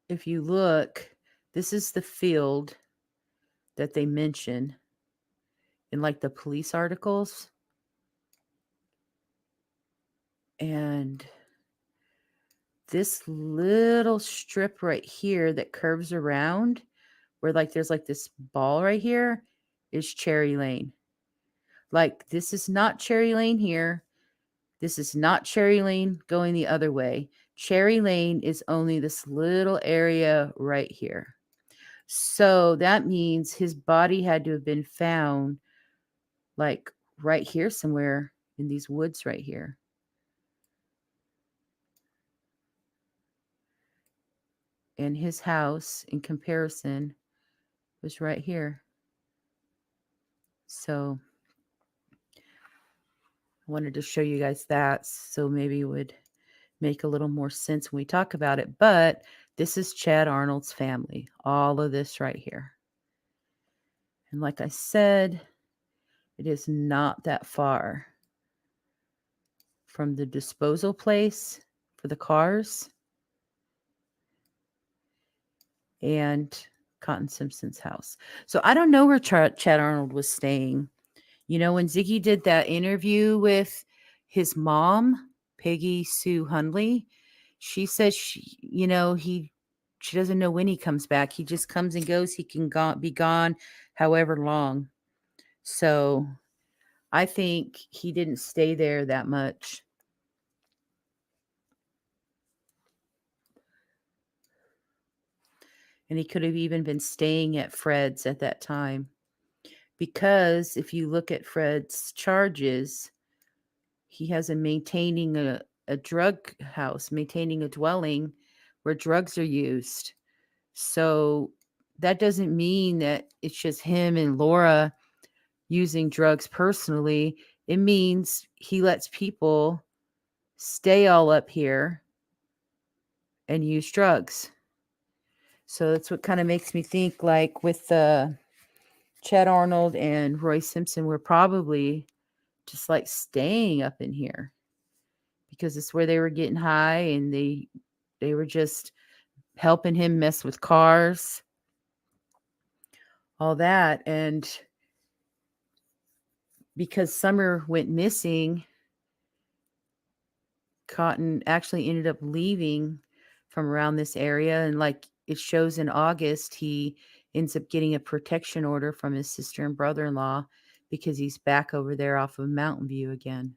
S16: if you look, this is the field that they mention in like the police articles. And this little strip right here that curves around where like there's like this ball right here is Cherry Lane. Like this is not Cherry Lane here. This is not Cherry Lane going the other way. Cherry Lane is only this little area right here. So that means his body had to have been found like right here somewhere in these woods right here. And his house, in comparison, was right here. So I wanted to show you guys that so maybe it would make a little more sense when we talk about it. But this is Chad Arnold's family, all of this right here. And like I said, it is not that far from the disposal place for the cars and Cotton Simpson's house. So I don't know where Chad Arnold was staying. You know, when Ziggy did that interview with his mom, Peggy Sue Hundley, she said she doesn't know when he comes back. He just comes and goes. He can be gone however long. So I think he didn't stay there that much. And he could have even been staying at Fred's at that time. because if you look at Fred's charges, he has a maintaining a drug house, maintaining a dwelling where drugs are used. So that doesn't mean that it's just him and Laura using drugs personally. It means he lets people stay all up here and use drugs. So that's what kind of makes me think, like with Chad Arnold and Roy Simpson, were probably just like staying up in here because it's where they were getting high, and they were just helping him mess with cars, all that. And because Summer went missing, Cotton actually ended up leaving from around this area. And like it shows in August, he ends up getting a protection order from his sister and brother-in-law because he's back over there off of Mountain View again.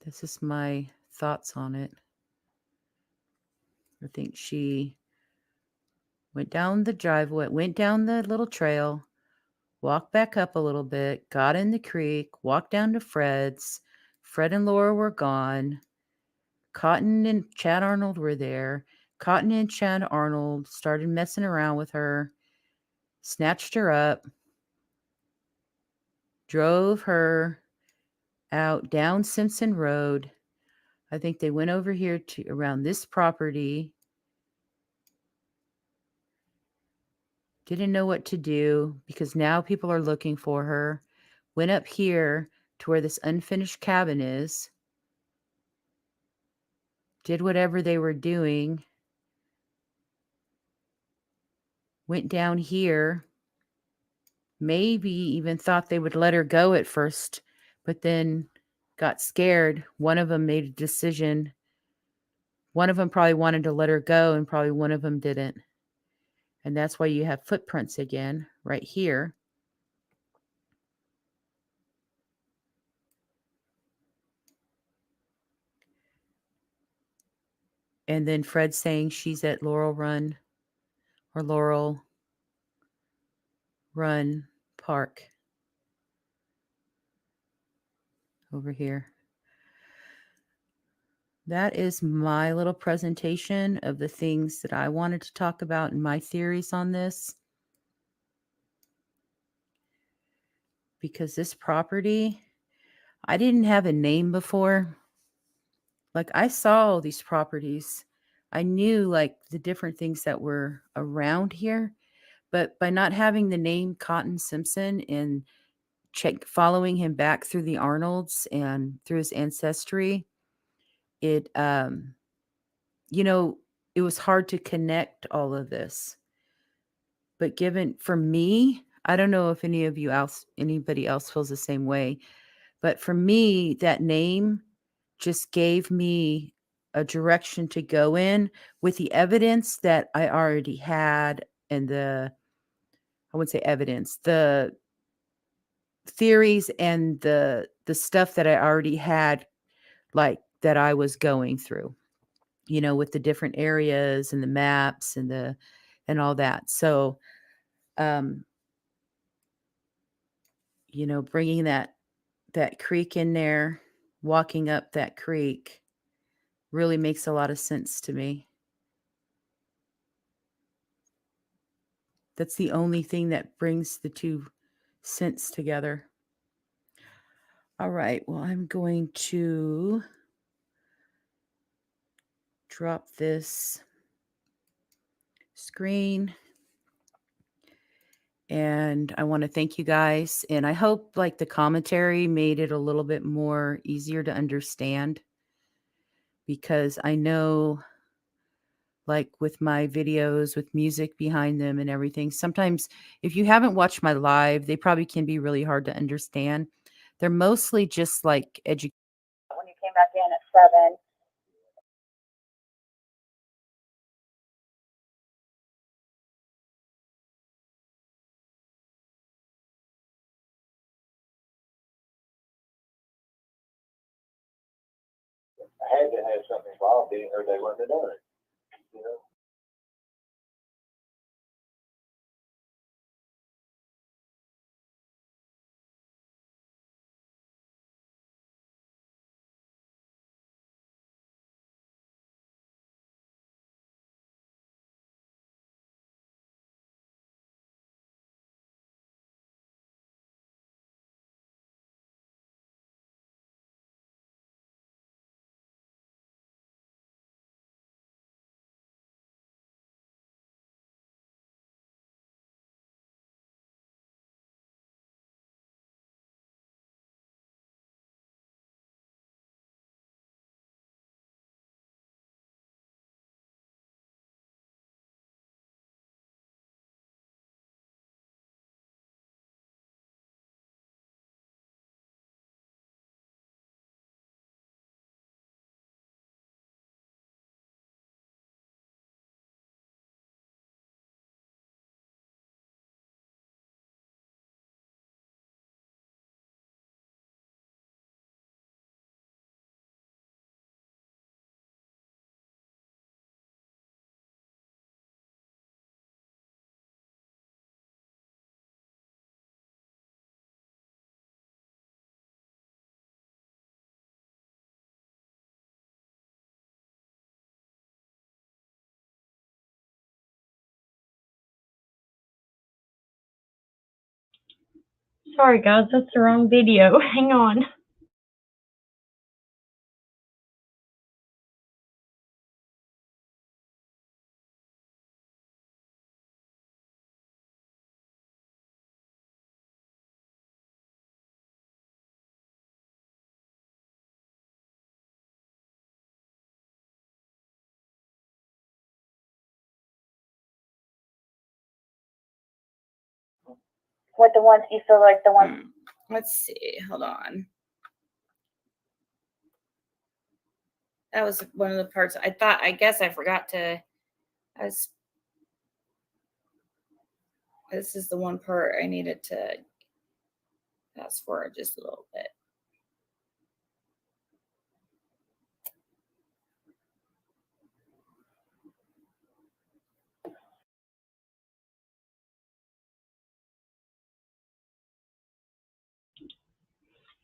S16: This is my thoughts on it. I think she went down the driveway, went down the little trail, walked back up a little bit, got in the creek, walked down to Fred's. Fred and Laura were gone. Cotton and Chad Arnold were there. Cotton and Chad Arnold started messing around with her, snatched her up, drove her out down Simpson Road. I think they went over here to around this property. Didn't know what to do because now people are looking for her. Went up here to where this unfinished cabin is. Did whatever they were doing. Went down here. Maybe even thought they would let her go at first, but then got scared. One of them made a decision. One of them probably wanted to let her go, and probably one of them didn't. And that's why you have footprints again right here. And then Fred saying she's at Laurel Run Park over here. That is my little presentation of the things that I wanted to talk about and my theories on this. Because this property, I didn't have a name before. Like I saw all these properties. I knew like the different things that were around here, but by not having the name Cotton Simpson and following him back through the Arnolds and through his ancestry, it it was hard to connect all of this. But for me, I don't know if anybody else feels the same way, but for me, that name just gave me a direction to go in with the evidence that I already had, and I wouldn't say evidence, the theories and the stuff that I already had, like that I was going through, with the different areas and the maps and all that. So, bringing that creek in there, walking up that creek really makes a lot of sense to me. That's the only thing that brings the two scents together. All right, well, I'm going to drop this screen. And I want to thank you guys. And I hope like the commentary made it a little bit more easier to understand, because I know like with my videos with music behind them and everything, sometimes if you haven't watched my live, they probably can be really hard to understand. They're mostly just like education.
S15: When you came back in at 7,
S14: I had to have something involved in it or they wouldn't have done it.
S12: Sorry, guys, that's the wrong video. Hang on.
S15: What the ones you feel like the ones?
S13: Let's see. Hold on. That was one of the parts I guess I forgot to. This is the one part I needed to fast forward just a little bit.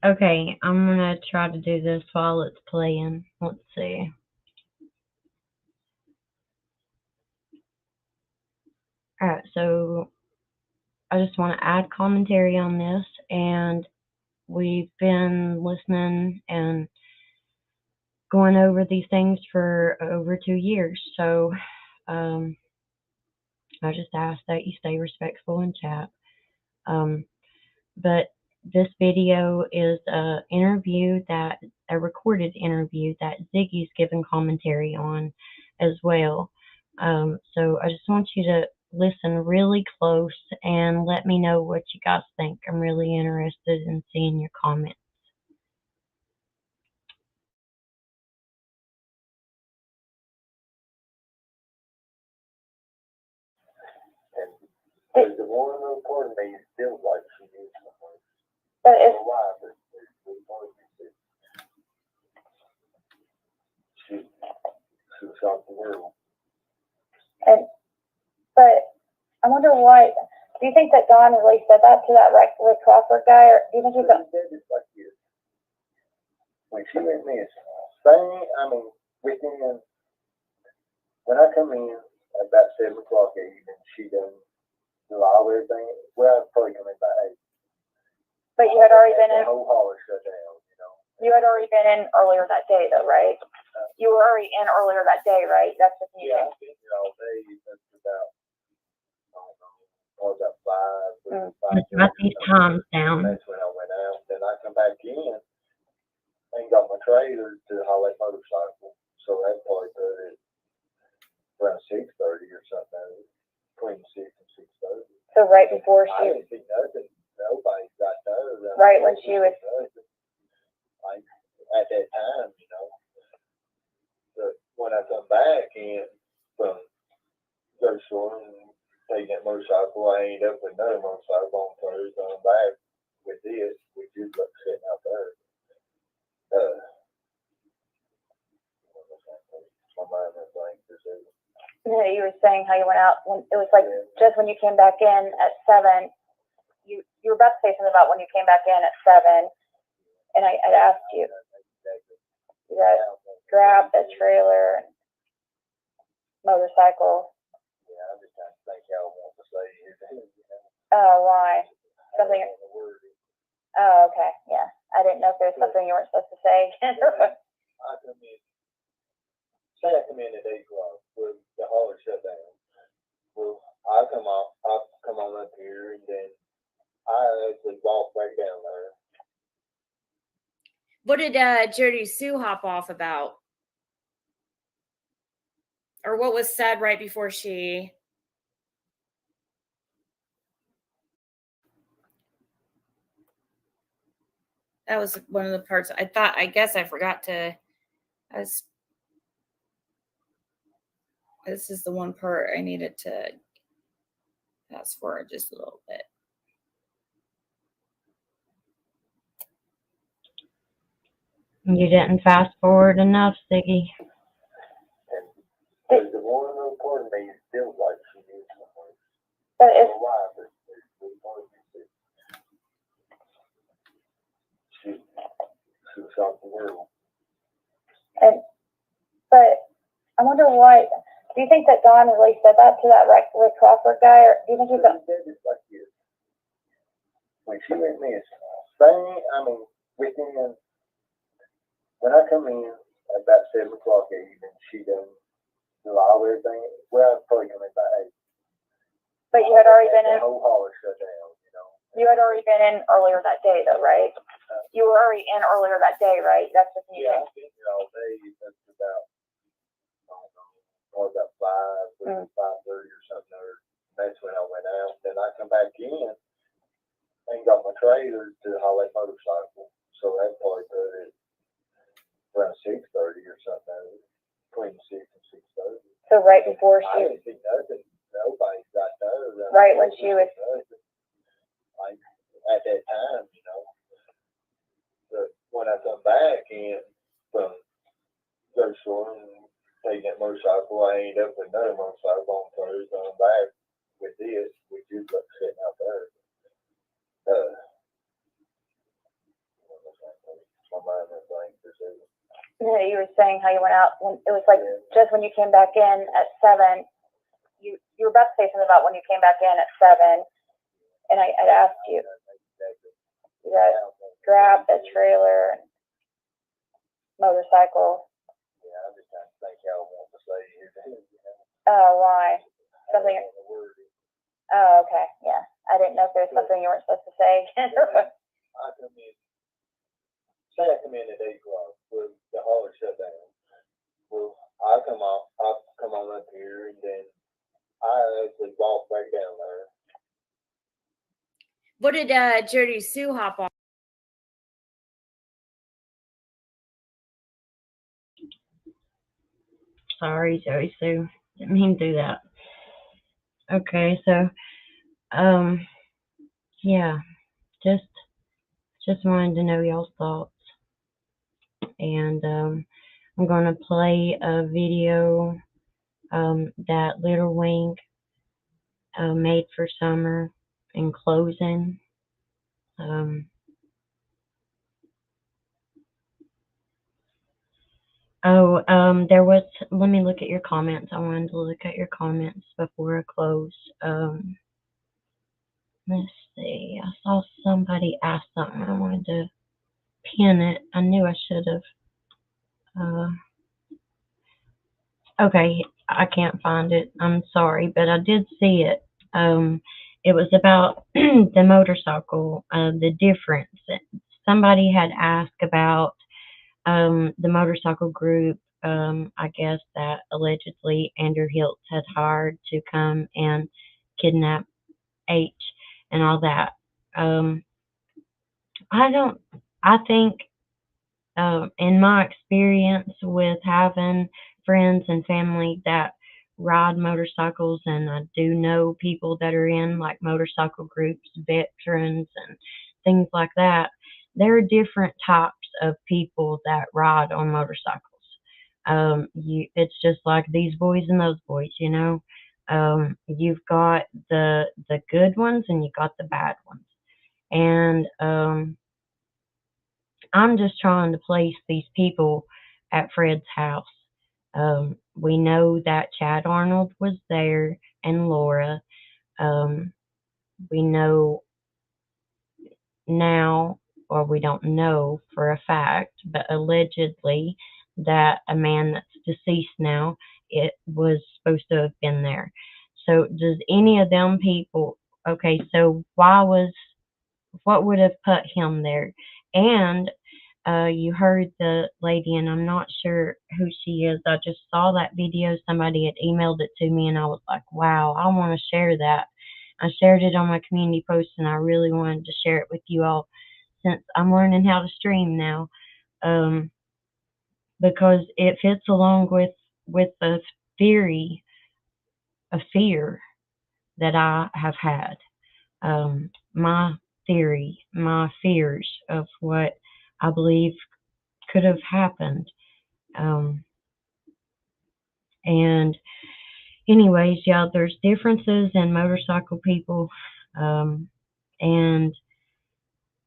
S12: Okay, I'm gonna try to do this while it's playing. Let's see. Alright, so I just want to add commentary on this, and we've been listening and going over these things for over 2 years. So I just ask that you stay respectful in chat. But this video is a recorded interview that Ziggy's given commentary on as well. So I just want you to listen really close and let me know what you guys think. I'm really interested in seeing your comments.
S14: But the one little part of me feels like she needs someone.
S15: But if
S14: she's off the world.
S15: But I wonder why. Do you think that Don really said that to that Rick Crawford guy, or do you think he's
S14: like this? When she let me within when I come in at about 7 o'clock evening, she done do all everything. Well, I'd probably come in by 8.
S15: But you had already been in.
S14: The whole hall is shut down, you know.
S15: You had already been in earlier that day, though, right? You were already in earlier that day, right? That's the thing.
S14: Yeah, I've been here all day. That's about, I don't know, probably about 5.
S12: Let's write these times down.
S14: That's when I went out. Then I come back in and got my trailer to haul that motorcycle. So that probably put it around 6:30 or something. Between 6 and 6:30.
S15: So right before
S14: I didn't see nothing. Nobody got there.
S15: Right when she was.
S14: Like at that time, you know. But when I come back in from grocery store and taking that motorcycle, I ended up with another motorcycle on Thursday. I'm back with this, which is what's sitting out there. My mind was blank for a second.
S15: You know, you were saying how you went out when it was like just when you came back in at 7. You were about to say something about when you came back in at 7, and I'd asked you. You guys grabbed the trailer and motorcycle.
S14: Yeah, I'm just trying to think how I want to say it.
S15: Oh, why? Something. Oh, okay. Yeah. I didn't know if there was something you weren't supposed to say.
S14: I come in. Say I come in at 8 o'clock when the hall is shut down. Well, I'll come on up here, and then I actually walk back down there.
S13: What did Jody Sue hop off about? Or what was said right before she... That was one of the parts I guess I forgot to... This is the one part I needed to fast forward just a little bit.
S12: You didn't fast forward enough, Ziggy.
S14: And the one little part of me feels like she needs someone.
S15: But if
S14: she's off the world.
S15: But I wonder why. Do you think that Don really said that to that Rick Crawford guy, or do you think he's
S14: like this? when she went missing, within, when I come in at about 7 o'clock evening, she done all everything. Well, I'd probably come in by 8.
S15: But you had already been in.
S14: The whole holler shut down, you know.
S15: You had already been in earlier that day, though, right? You were already in earlier that day, right? That's the thing.
S14: Yeah, I've been here all day. That's about, I don't know, probably about 5:30 or something. Or that's when I went out. Then I come back in and got my trailer to haul that motorcycle. So that probably put it around 6:30 or something. Between 6 and 6:30.
S15: So right before
S14: I didn't see nothing. Nobody got there.
S15: Right when she was.
S14: Like at that time, you know. But when I come back in from Rogersville and taking that motorcycle, I ended up with another motorcycle on Thursday. I'm back with this, which is like sitting out there. My mind was blank for a second.
S15: Yeah, you were saying how you went out when it was like just when you came back in at 7. You were about to say something about when you came back in at 7, and I'd asked you. You guys grabbed the trailer and motorcycle.
S14: Yeah, I'm just trying to think how I want to say it.
S15: Oh, why? Something. Oh, okay. Yeah. I didn't know if there was something you weren't supposed to say.
S14: I come in. Say I come in at 8 o'clock. Well, the hauler shut down. Well, I come on up here, and then I actually walk back down there.
S13: What did Jody Sue hop on?
S12: Sorry, Jody Sue. Didn't mean to do that. Okay, so yeah, just wanted to know y'all's thoughts. And I'm gonna play a video that LiL Wing made for Summer in closing. There was, let me look at your comments. I wanted to look at your comments before I close. Let's see, I saw somebody ask something. I wanted to pin it. I knew I should have. Okay, I can't find it. I'm sorry, but I did see it. It was about the motorcycle, the difference. Somebody had asked about the motorcycle group, I guess, that allegedly Andrew Hiltz had hired to come and kidnap H and all that. I think, in my experience with having friends and family that ride motorcycles, and I do know people that are in like motorcycle groups, veterans and things like that, there are different types of people that ride on motorcycles. It's just like these boys and those boys, you know. You've got the good ones and you got the bad ones. And I'm just trying to place these people at Fred's house. We know that Chad Arnold was there and Laura. We know now, or we don't know for a fact, but allegedly that a man that's deceased now, it was supposed to have been there. So does any of them people, okay, so what would have put him there? And you heard the lady, and I'm not sure who she is. I just saw that video. Somebody had emailed it to me, and I was like, wow, I want to share that. I shared it on my community post, and I really wanted to share it with you all since I'm learning how to stream now, because it fits along with the theory of fear that I have had. My theory, my fears of what I believe could have happened. And anyways, yeah, there's differences in motorcycle people. And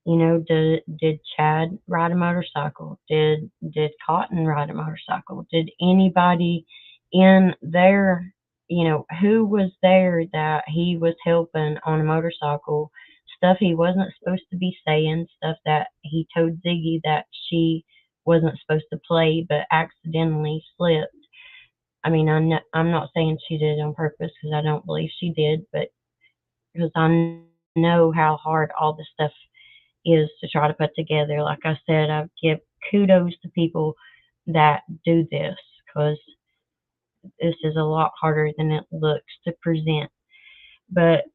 S12: you know, did Chad ride a motorcycle? Did Cotton ride a motorcycle? Did anybody in there, you know, who was there that he was helping on a motorcycle stuff he wasn't supposed to be saying, stuff that he told Ziggy that she wasn't supposed to play but accidentally slipped. I mean, I'm not saying she did it on purpose because I don't believe she did, but because I know how hard all this stuff is to try to put together. Like I said, I give kudos to people that do this because this is a lot harder than it looks to present. But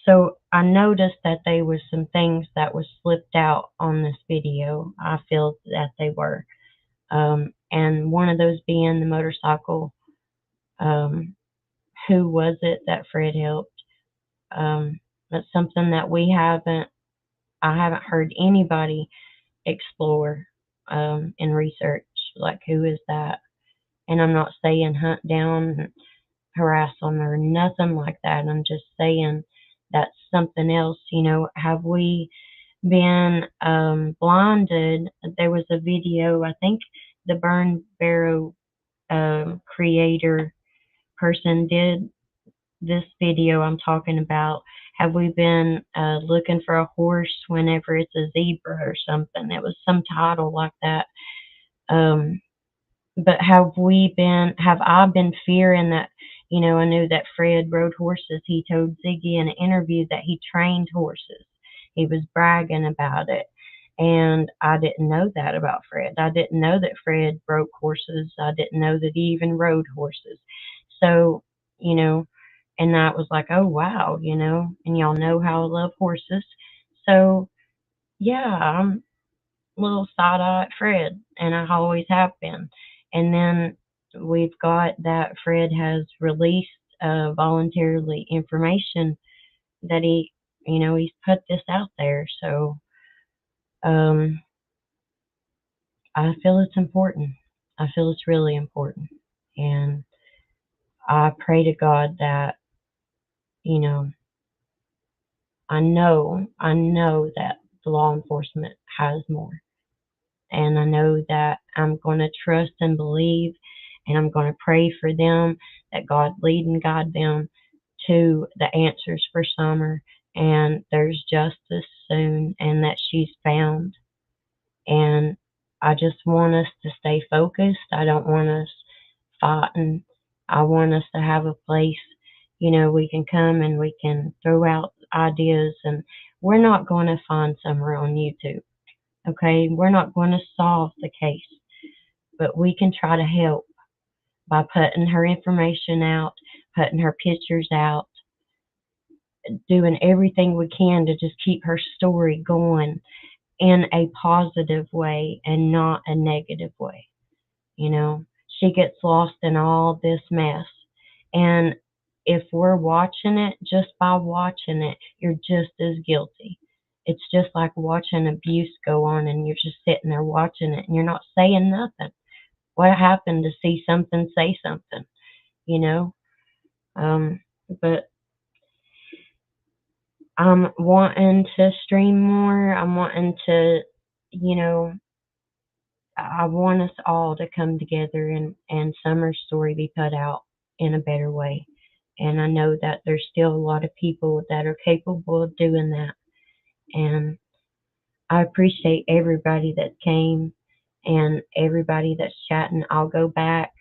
S12: so I noticed that there was some things that was slipped out on this video. I feel that they were. And one of those being the motorcycle. Who was it that Fred helped? That's something that I haven't heard anybody explore in research. Like, who is that? And I'm not saying hunt down, harass them, or nothing like that. I'm just saying that's something else. Have we been blinded? There was a video, I think the Burn Barrow creator person did this video I'm talking about. Have we been looking for a horse whenever it's a zebra or something? It was some title like that. But have I been fearing that, I knew that Fred rode horses. He told Ziggy in an interview that he trained horses. He was bragging about it. And I didn't know that about Fred. I didn't know that Fred broke horses. I didn't know that he even rode horses. So, and that was like, oh, wow, and y'all know how I love horses. So, yeah, I'm a little side-eyed Fred, and I always have been. And then we've got that Fred has released voluntarily information that he's put this out there. So, I feel it's important. I feel it's really important. And I pray to God that, I know that the law enforcement has more. And I know that I'm going to trust and believe, and I'm going to pray for them that God lead and guide them to the answers for Summer, and there's justice soon, and that she's found. And I just want us to stay focused. I don't want us fighting. I want us to have a place, we can come and we can throw out ideas, and we're not going to find Summer on YouTube. Okay, we're not going to solve the case, but we can try to help by putting her information out, putting her pictures out, doing everything we can to just keep her story going in a positive way and not a negative way. She gets lost in all this mess. And if we're watching it, just by watching it, you're just as guilty. It's just like watching abuse go on and you're just sitting there watching it and you're not saying nothing. What happened to see something, say something, But I'm wanting to stream more. I'm wanting to, I want us all to come together and Summer's story be put out in a better way. And I know that there's still a lot of people that are capable of doing that. And I appreciate everybody that came and everybody that's chatting. I'll go back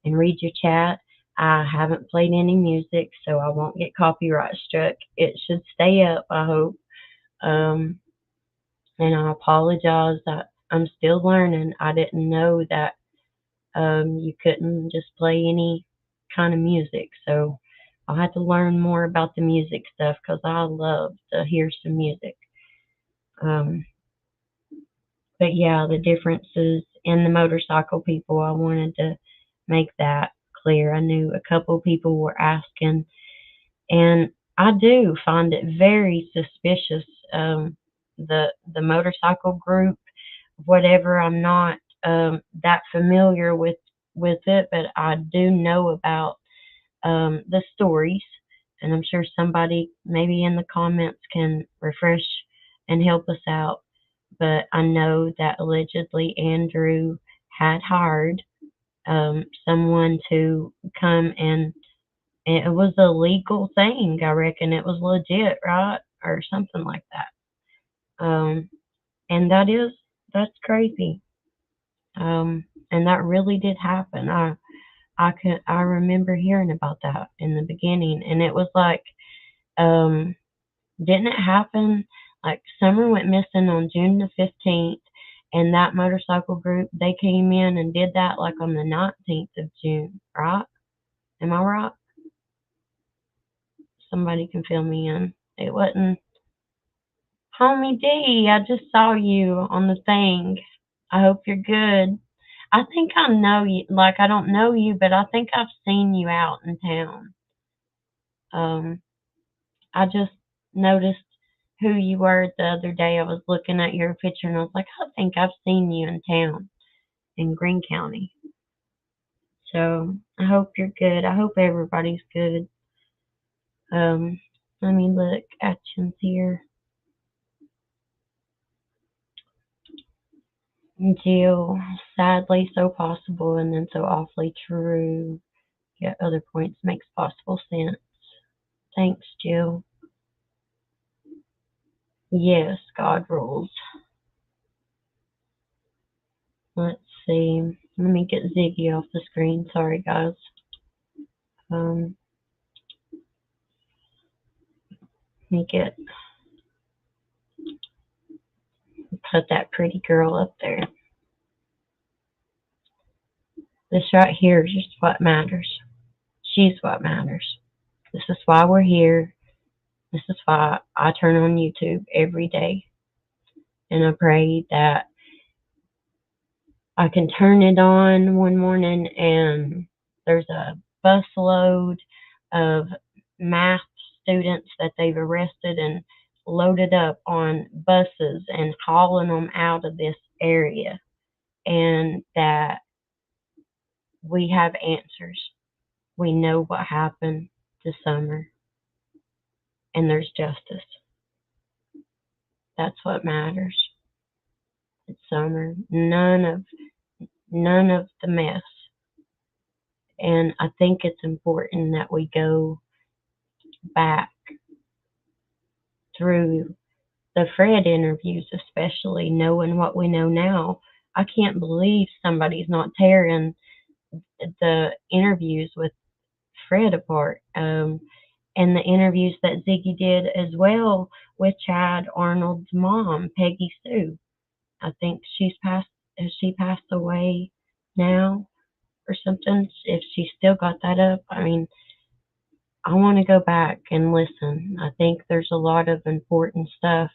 S12: and read your chat. I haven't played any music, so I won't get copyright struck. It should stay up, I hope. And I apologize that I'm still learning. I didn't know that you couldn't just play any kind of music. So I'll have to learn more about the music stuff because I love to hear some music. But yeah, the differences in the motorcycle people, I wanted to make that clear. I knew a couple people were asking, and I do find it very suspicious. The motorcycle group, whatever. I'm not that familiar with it, but I do know about the stories, and I'm sure somebody maybe in the comments can refresh and help us out. But I know that allegedly Andrew had hired someone to come and it was a legal thing. I reckon it was legit, right? Or something like that. And that's crazy. And that really did happen. I remember hearing about that in the beginning, and it was like, didn't it happen? Like Summer went missing on June the 15th, and that motorcycle group, they came in and did that like on the 19th of June, right? Am I right? Somebody can fill me in. It wasn't Homie D, I just saw you on the thing. I hope you're good. I think I know you. Like, I don't know you, but I think I've seen you out in town. I just noticed who you were the other day. I was looking at your picture and I was like, I think I've seen you in town in Greene County. So I hope you're good. I hope everybody's good. Let me look. Actions here. Jill, sadly so possible and then so awfully true. Yet other points makes possible sense. Thanks, Jill. Yes, God rules. Let's see. Let me get Ziggy off the screen. Sorry, guys. Let me put that pretty girl up there. This right here is just what matters. She's what matters. This is why we're here. This is why I turn on YouTube every day. And I pray that I can turn it on one morning and there's a busload of math students that they've arrested and loaded up on buses and hauling them out of this area, and that we have answers. We know what happened to Summer, and there's justice. That's what matters. It's Summer. None of the mess. And I think it's important that we go back through the Fred interviews, especially knowing what we know now. I can't believe somebody's not tearing the interviews with Fred apart. And the interviews that Ziggy did as well with Chad Arnold's mom, Peggy Sue. I think has she passed away now or something? If she's still got that up, I mean, I want to go back and listen. I think there's a lot of important stuff.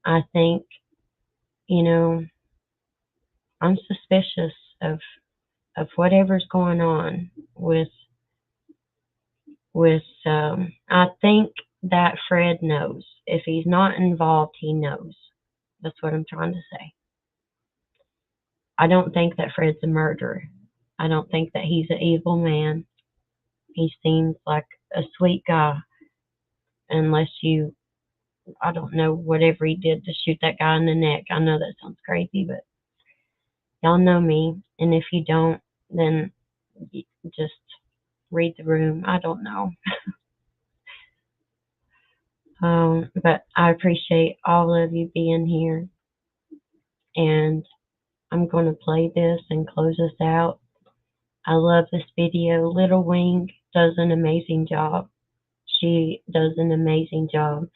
S12: I think, I'm suspicious of whatever's going on with I think that Fred knows. If he's not involved, he knows. That's what I'm trying to say. I don't think that Fred's a murderer. I don't think that he's an evil man. He seems like a sweet guy, unless I don't know, whatever he did to shoot that guy in the neck. I know that sounds crazy, but y'all know me. And if you don't, then just read the room. I don't know. But I appreciate all of you being here. And I'm going to play this and close us out. I love this video. LiL Wing does an amazing job. She does an amazing job.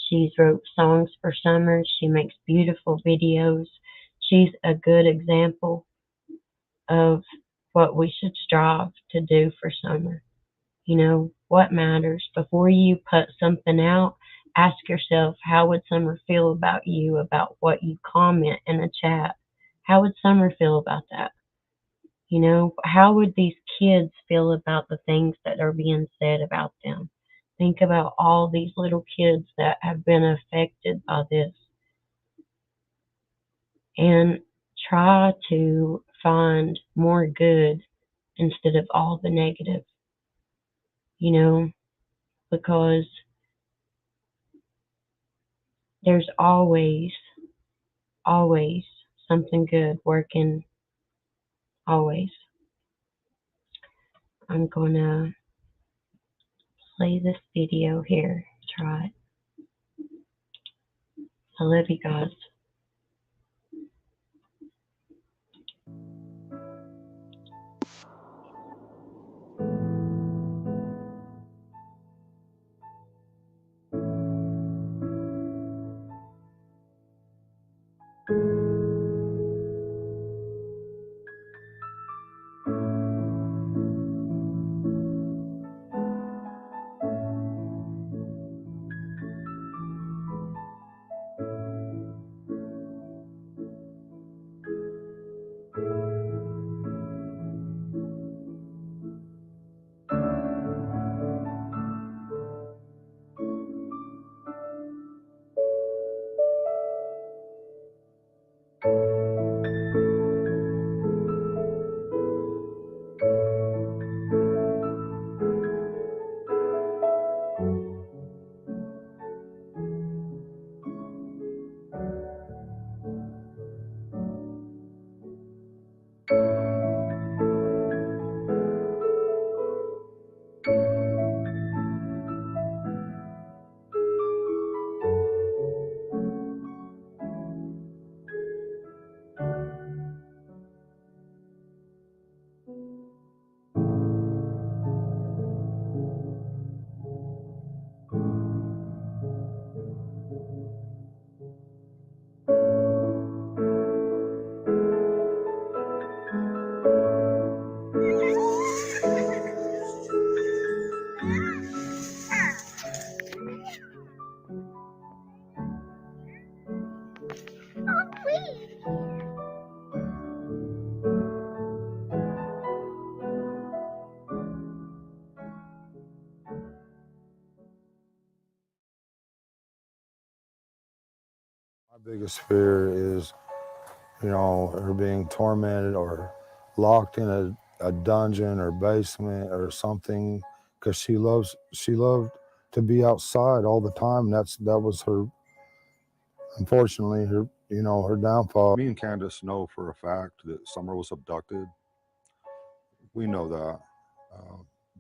S12: She's wrote songs for Summer. She makes beautiful videos. She's a good example of what we should strive to do for Summer. What matters. Before you put something out, ask yourself, how would Summer feel about you, about what you comment in a chat? How would Summer feel about that? How would these kids feel about the things that are being said about them? Think about all these little kids that have been affected by this. And try to find more good instead of all the negative. Because there's always something good working. Always. I'm gonna play this video here. Try it. I love you guys.
S5: My biggest fear is, her being tormented or locked in a dungeon or basement or something, because she loved to be outside all the time. That was her, unfortunately, her downfall.
S17: Me and Candace know for a fact that Summer was abducted. We know that,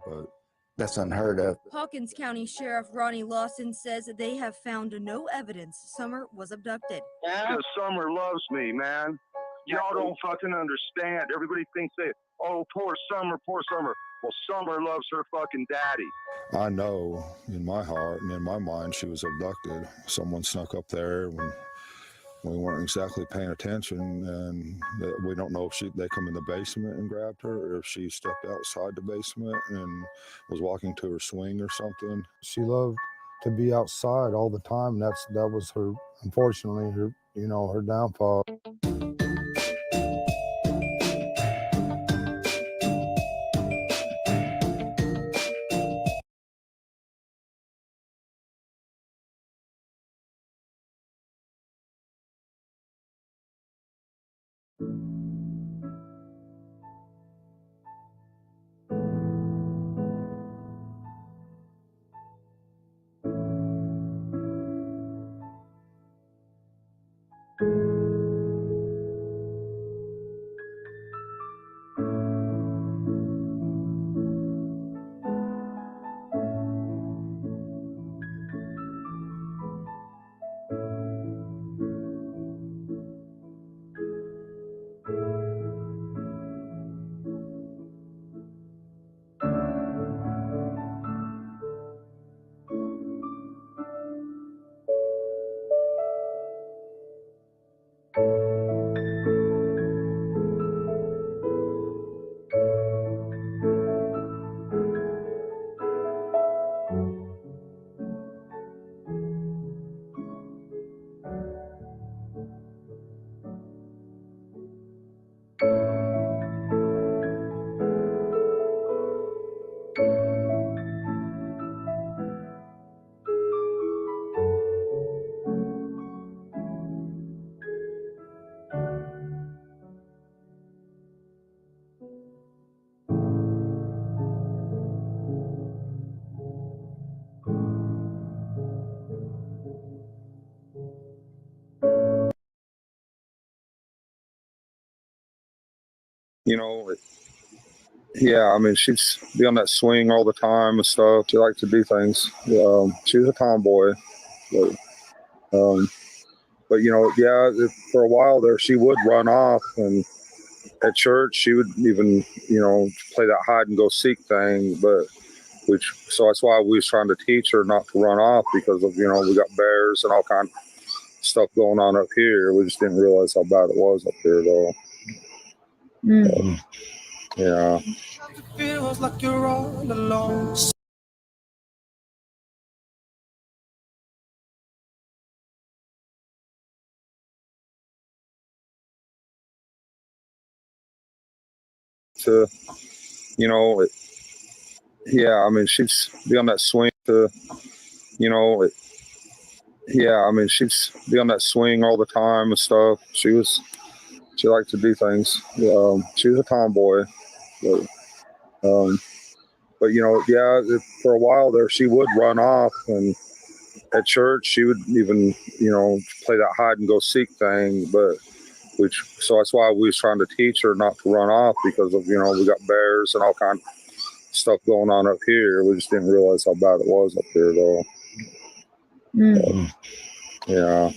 S17: but that's unheard of.
S9: Hawkins County Sheriff Ronnie Lawson says they have found no evidence Summer was abducted.
S14: Because Summer loves me, man. Y'all don't fucking understand. Everybody thinks oh, poor Summer, poor Summer. Well, Summer loves her fucking daddy.
S17: I know in my heart and in my mind she was abducted. Someone snuck up there when we weren't exactly paying attention, and we don't know if they come in the basement and grabbed her, or if she stepped outside the basement and was walking to her swing or something.
S5: She loved to be outside all the time. That was her, unfortunately, her downfall. Yeah, I mean, she'd be on that swing all the time and stuff. She liked to do things. She was a tomboy, but you know, yeah, for a while there, she would run off, and at church, she would even, you know, play that hide and go seek thing. But so that's why we was trying to teach her not to run off, because of, you know, we got bears and all kind of stuff going on up here. We just didn't realize how bad it was up here, though. Yeah.
S11: Feels like you're all alone.
S5: To, you know, yeah, I mean, she'd be on that swing to, you know, yeah, I mean, she'd be on that swing all the time and stuff. She liked to do things. She was a tomboy, but you know, yeah, for a while there, she would run off, and at church, she would even, you know, play that hide and go seek thing. But so that's why we was trying to teach her not to run off, because of, you know, we got bears and all kind of stuff going on up here. We just didn't realize how bad it was up here, though. Yeah.